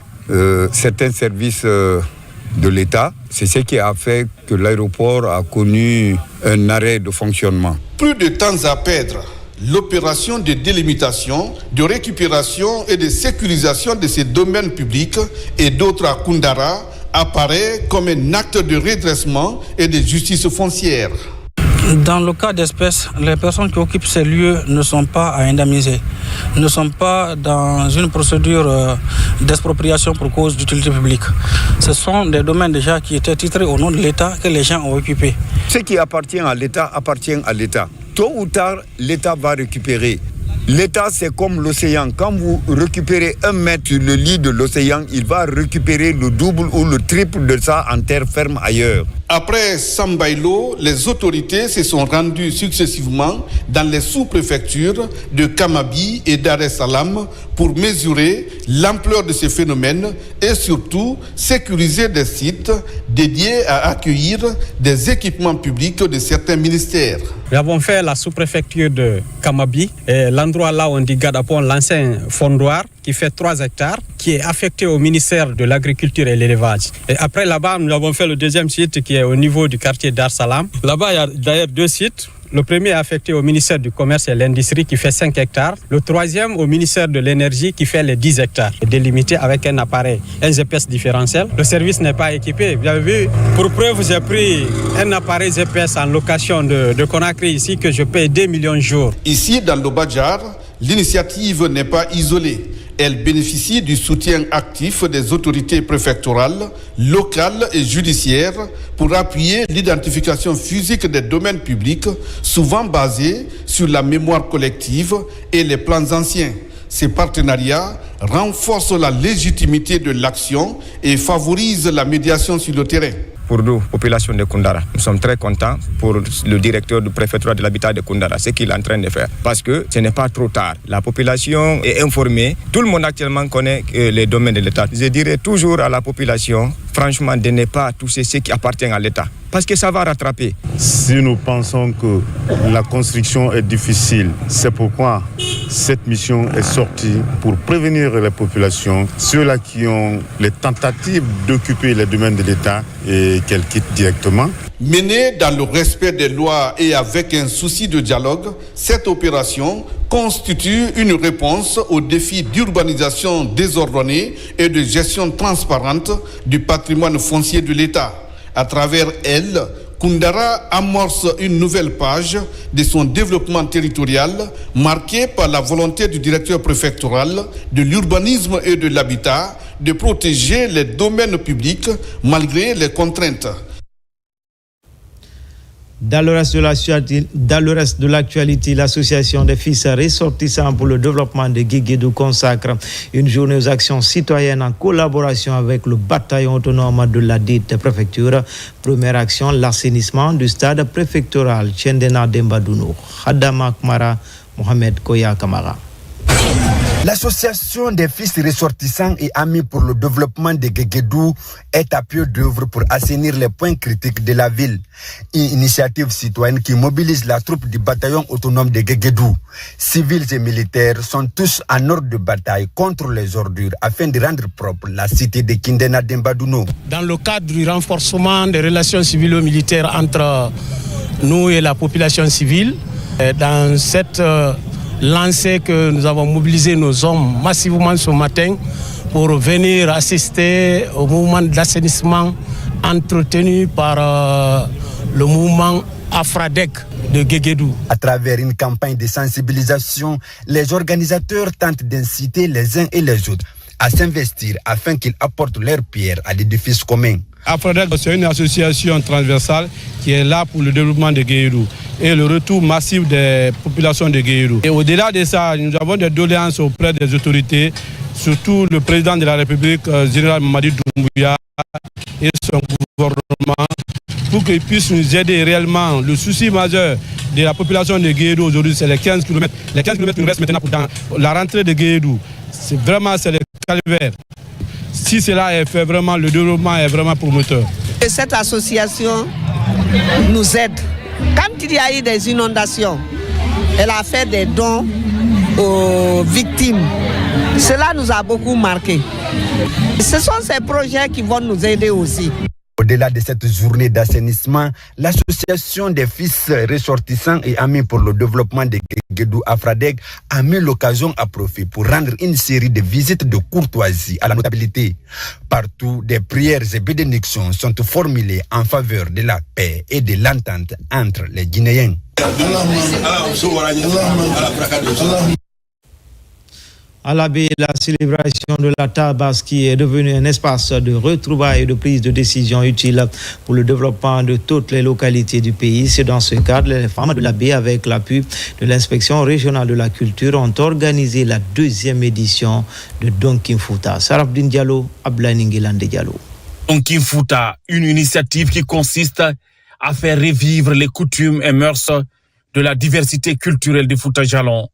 certains services de l'État, c'est ce qui a fait que l'aéroport a connu un arrêt de fonctionnement. Plus de temps à perdre. L'opération de délimitation, de récupération et de sécurisation de ces domaines publics et d'autres à Koundara apparaît comme un acte de redressement et de justice foncière. Dans le cas d'espèce, les personnes qui occupent ces lieux ne sont pas à indemniser, ne sont pas dans une procédure d'expropriation pour cause d'utilité publique. Ce sont des domaines déjà qui étaient titrés au nom de l'État que les gens ont occupés. Ce qui appartient à l'État appartient à l'État. Tôt ou tard, l'État va récupérer. L'État, c'est comme l'océan. Quand vous récupérez 1 mètre sur le lit de l'océan, il va récupérer le double ou le triple de ça en terre ferme ailleurs. Après Sambailo, les autorités se sont rendues successivement dans les sous-préfectures de Kamabi et Dar es Salaam pour mesurer l'ampleur de ce phénomène et surtout sécuriser des sites dédiés à accueillir des équipements publics de certains ministères. Nous avons fait la sous-préfecture de Kamabi, et l'endroit là où on dit Gadapon, l'ancien fondoir, qui fait 3 hectares, qui est affecté au ministère de l'Agriculture et l'Élevage. Et après là-bas, nous avons fait le deuxième site qui est au niveau du quartier Dar Salam. Là-bas, il y a d'ailleurs 2 sites. Le premier est affecté au ministère du Commerce et l'Industrie qui fait 5 hectares. Le troisième au ministère de l'Énergie qui fait les 10 hectares. Délimité avec un appareil, un GPS différentiel. Le service n'est pas équipé. Vous avez vu, pour preuve, j'ai pris un appareil GPS en location de Conakry ici que je paye 2 millions de jours. Ici, dans le Badjar, l'initiative n'est pas isolée. Elle bénéficie du soutien actif des autorités préfectorales, locales et judiciaires pour appuyer l'identification physique des domaines publics, souvent basés sur la mémoire collective et les plans anciens. Ces partenariats renforcent la légitimité de l'action et favorisent la médiation sur le terrain. Pour nous, population de Koundara, nous sommes très contents pour le directeur du préfectorat de l'habitat de Koundara, ce qu'il est en train de faire. Parce que ce n'est pas trop tard. La population est informée. Tout le monde actuellement connaît les domaines de l'État. Je dirais toujours à la population, franchement, de ne pas toucher ce qui appartient à l'État. Parce que ça va rattraper. Si nous pensons que la construction est difficile, c'est pourquoi cette mission est sortie pour prévenir les populations, ceux-là qui ont les tentatives d'occuper les domaines de l'État et qu'elles quittent directement. Menée dans le respect des lois et avec un souci de dialogue, cette opération constitue une réponse aux défis d'urbanisation désordonnée et de gestion transparente du patrimoine foncier de l'État. À travers elle, Koundara amorce une nouvelle page de son développement territorial marquée par la volonté du directeur préfectoral de l'urbanisme et de l'habitat de protéger les domaines publics malgré les contraintes. Dans le reste de l'actualité, l'association des fils ressortissants pour le développement de Guéguédou consacre une journée aux actions citoyennes en collaboration avec le bataillon autonome de la dite préfecture. Première action, l'assainissement du stade préfectoral Tchendena Dembadouno. Hadama Kmara, Mohamed Koya Kamara. L'association des fils ressortissants et amis pour le développement de Guéguédou est à pied d'œuvre pour assainir les points critiques de la ville. Une initiative citoyenne qui mobilise la troupe du bataillon autonome de Guéguédou. Civils et militaires sont tous en ordre de bataille contre les ordures afin de rendre propre la cité de Tchendena Dembadouno. Dans le cadre du renforcement des relations civilo-militaires entre nous et la population civile, dans cette lancé que nous avons mobilisé nos hommes massivement ce matin pour venir assister au mouvement d'assainissement entretenu par le mouvement Afradec de Guéguédou. À travers une campagne de sensibilisation, les organisateurs tentent d'inciter les uns et les autres à s'investir afin qu'ils apportent leur pierre à l'édifice commun. Afradec, c'est une association transversale qui est là pour le développement de Guéguédou et le retour massif des populations de Guéguédou. Et au-delà de ça, nous avons des doléances auprès des autorités, surtout le président de la République, général Mamadi Doumbouya, et son gouvernement, pour qu'ils puissent nous aider réellement. Le souci majeur de la population de Guéguédou aujourd'hui, c'est les 15 km. Les 15 km qui nous restent maintenant pour la rentrée de Guéguédou. C'est le calvaire. Si cela est fait, vraiment, le développement est vraiment promoteur. Et cette association nous aide. Quand il y a eu des inondations, elle a fait des dons aux victimes. Cela nous a beaucoup marqué. Ce sont ces projets qui vont nous aider aussi. Au-delà de cette journée d'assainissement, l'association des fils ressortissants et amis pour le développement de Guéguédou Afradeg a mis l'occasion à profit pour rendre une série de visites de courtoisie à la notabilité. Partout, des prières et bénédictions sont formulées en faveur de la paix et de l'entente entre les Guinéens. À l'Abbé, la célébration de la Tabaski est devenue un espace de retrouvailles et de prise de décision utile pour le développement de toutes les localités du pays. C'est dans ce cadre que les femmes de l'Abbé, avec l'appui de l'inspection régionale de la culture, ont organisé la 2e édition de Donkin Fouta. Sarabdine Diallo, Ablaningilande Diallo. Donkin Fouta, une initiative qui consiste à faire revivre les coutumes et mœurs de la diversité culturelle du Fouta Djallon.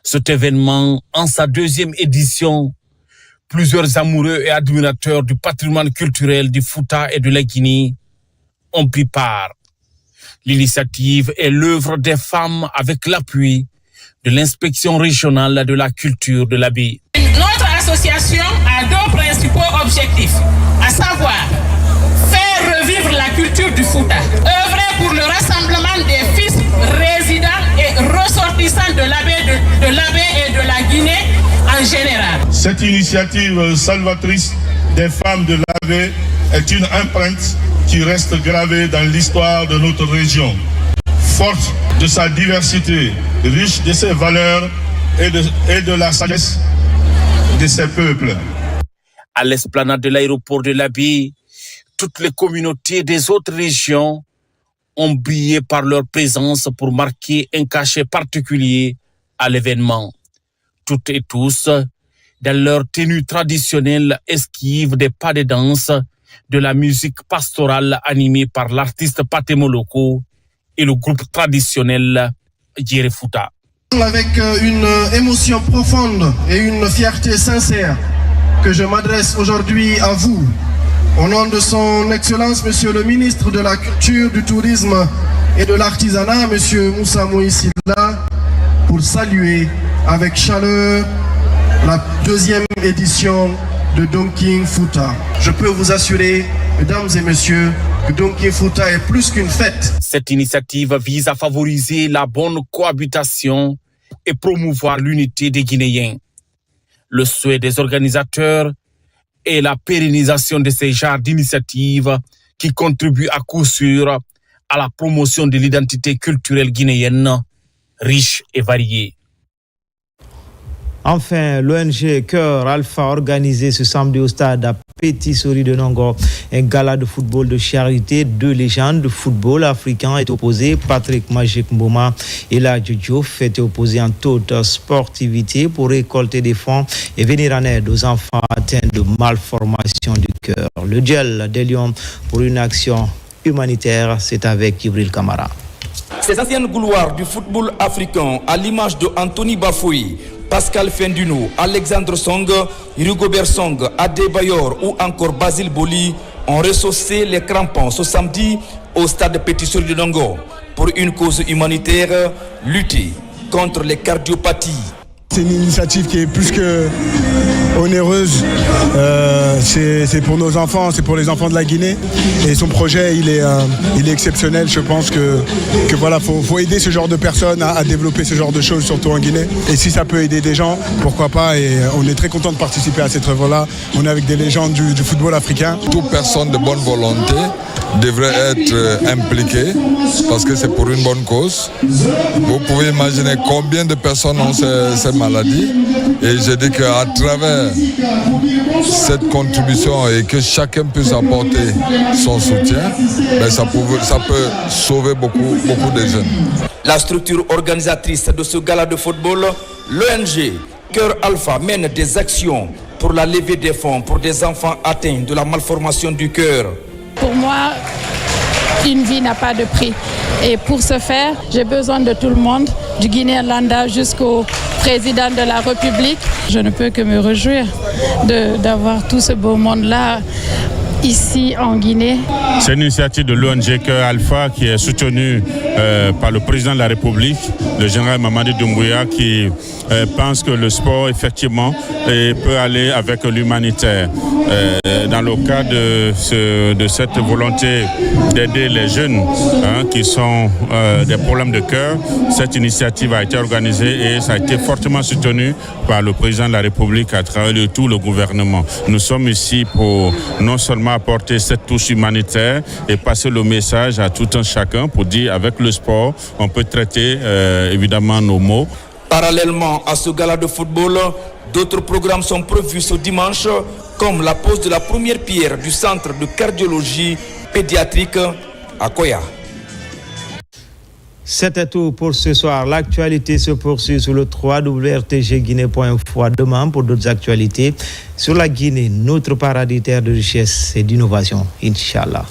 Cet événement, en sa 2e édition, plusieurs amoureux et admirateurs du patrimoine culturel du Fouta et de la Guinée ont pris part. L'initiative est l'œuvre des femmes avec l'appui de l'inspection régionale de la culture de l'Abbé. Notre association a 2 principaux objectifs, à savoir faire revivre la culture du Fouta, œuvrer pour le rassemblement des fils résidents et ressortissants de l'Abbé et de la Guinée en général. Cette initiative salvatrice des femmes de l'Abbé est une empreinte qui reste gravée dans l'histoire de notre région. Forte de sa diversité, riche de ses valeurs et de la sagesse de ses peuples. À l'esplanade de l'aéroport de l'Abbé, toutes les communautés des autres régions ont brillé par leur présence pour marquer un cachet particulier à l'événement. Toutes et tous, dans leur tenue traditionnelle, esquive des pas de danse, de la musique pastorale animée par l'artiste Pathé Moloko et le groupe traditionnel Djere Fouta. Avec une émotion profonde et une fierté sincère que je m'adresse aujourd'hui à vous, au nom de son Excellence, Monsieur le Ministre de la Culture, du Tourisme et de l'Artisanat, Monsieur Moussa Moïsila, pour saluer avec chaleur la 2e édition de Donkin Fouta. Je peux vous assurer, mesdames et messieurs, que Donkin Fouta est plus qu'une fête. Cette initiative vise à favoriser la bonne cohabitation et promouvoir l'unité des Guinéens. Le souhait des organisateurs est la pérennisation de ces genres d'initiatives qui contribuent à coup sûr à la promotion de l'identité culturelle guinéenne riche et variée. Enfin, l'ONG Cœur Alpha a organisé ce samedi au stade à Petit Sori de Nongo un gala de football de charité. 2 légendes de football africain étaient opposées. Patrick Magic Mboma et la Diouf étaient opposés en toute sportivité pour récolter des fonds et venir en aide aux enfants atteints de malformation du cœur. Le duel des Lions pour une action humanitaire, c'est avec Jibril Kamara. Ces anciennes gloires du football africain, à l'image de Anthony Bafoui, Pascal Fenduno, Alexandre Song, Rigobert Song, Adebayor ou encore Basile Boli ont ressaucé les crampons ce samedi au stade Petit Sori de Nongo pour une cause humanitaire, lutter contre les cardiopathies. C'est une initiative qui est plus que onéreuse. C'est pour nos enfants, c'est pour les enfants de la Guinée. Et son projet, il est exceptionnel. Je pense que voilà, faut aider ce genre de personnes à développer ce genre de choses, surtout en Guinée. Et si ça peut aider des gens, pourquoi pas. Et on est très content de participer à cette œuvre-là. On est avec des légendes du football africain. Toute personne de bonne volonté devrait être impliquée parce que c'est pour une bonne cause. Vous pouvez imaginer combien de personnes ont ces maladies. Et je dis qu'à travers cette contribution et que chacun puisse apporter son soutien, ça peut sauver beaucoup de jeunes. La structure organisatrice de ce gala de football, l'ONG Cœur Alpha, mène des actions pour la levée des fonds pour des enfants atteints de la malformation du cœur. Pour moi, une vie n'a pas de prix. Et pour ce faire, j'ai besoin de tout le monde, du Guinée-Landa jusqu'au président de la République. Je ne peux que me réjouir d'avoir tout ce beau monde-là ici en Guinée. C'est une initiative de l'ONG Cœur Alpha qui est soutenue par le président de la République, le général Mamadi Doumbouya, qui pense que le sport, effectivement, peut aller avec l'humanitaire. Dans le cadre de cette volonté d'aider les jeunes qui sont des problèmes de cœur, cette initiative a été organisée et ça a été fortement soutenu par le président de la République à travers tout le gouvernement. Nous sommes ici pour non seulement apporter cette touche humanitaire et passer le message à tout un chacun pour dire avec le sport, on peut traiter évidemment nos maux. Parallèlement à ce gala de football, d'autres programmes sont prévus ce dimanche, comme la pose de la première pierre du centre de cardiologie pédiatrique à Koya. C'était tout pour ce soir. L'actualité se poursuit sur le www.rtgguinée.info demain pour d'autres actualités sur la Guinée, notre paradis terre de richesse et d'innovation. Inch'Allah.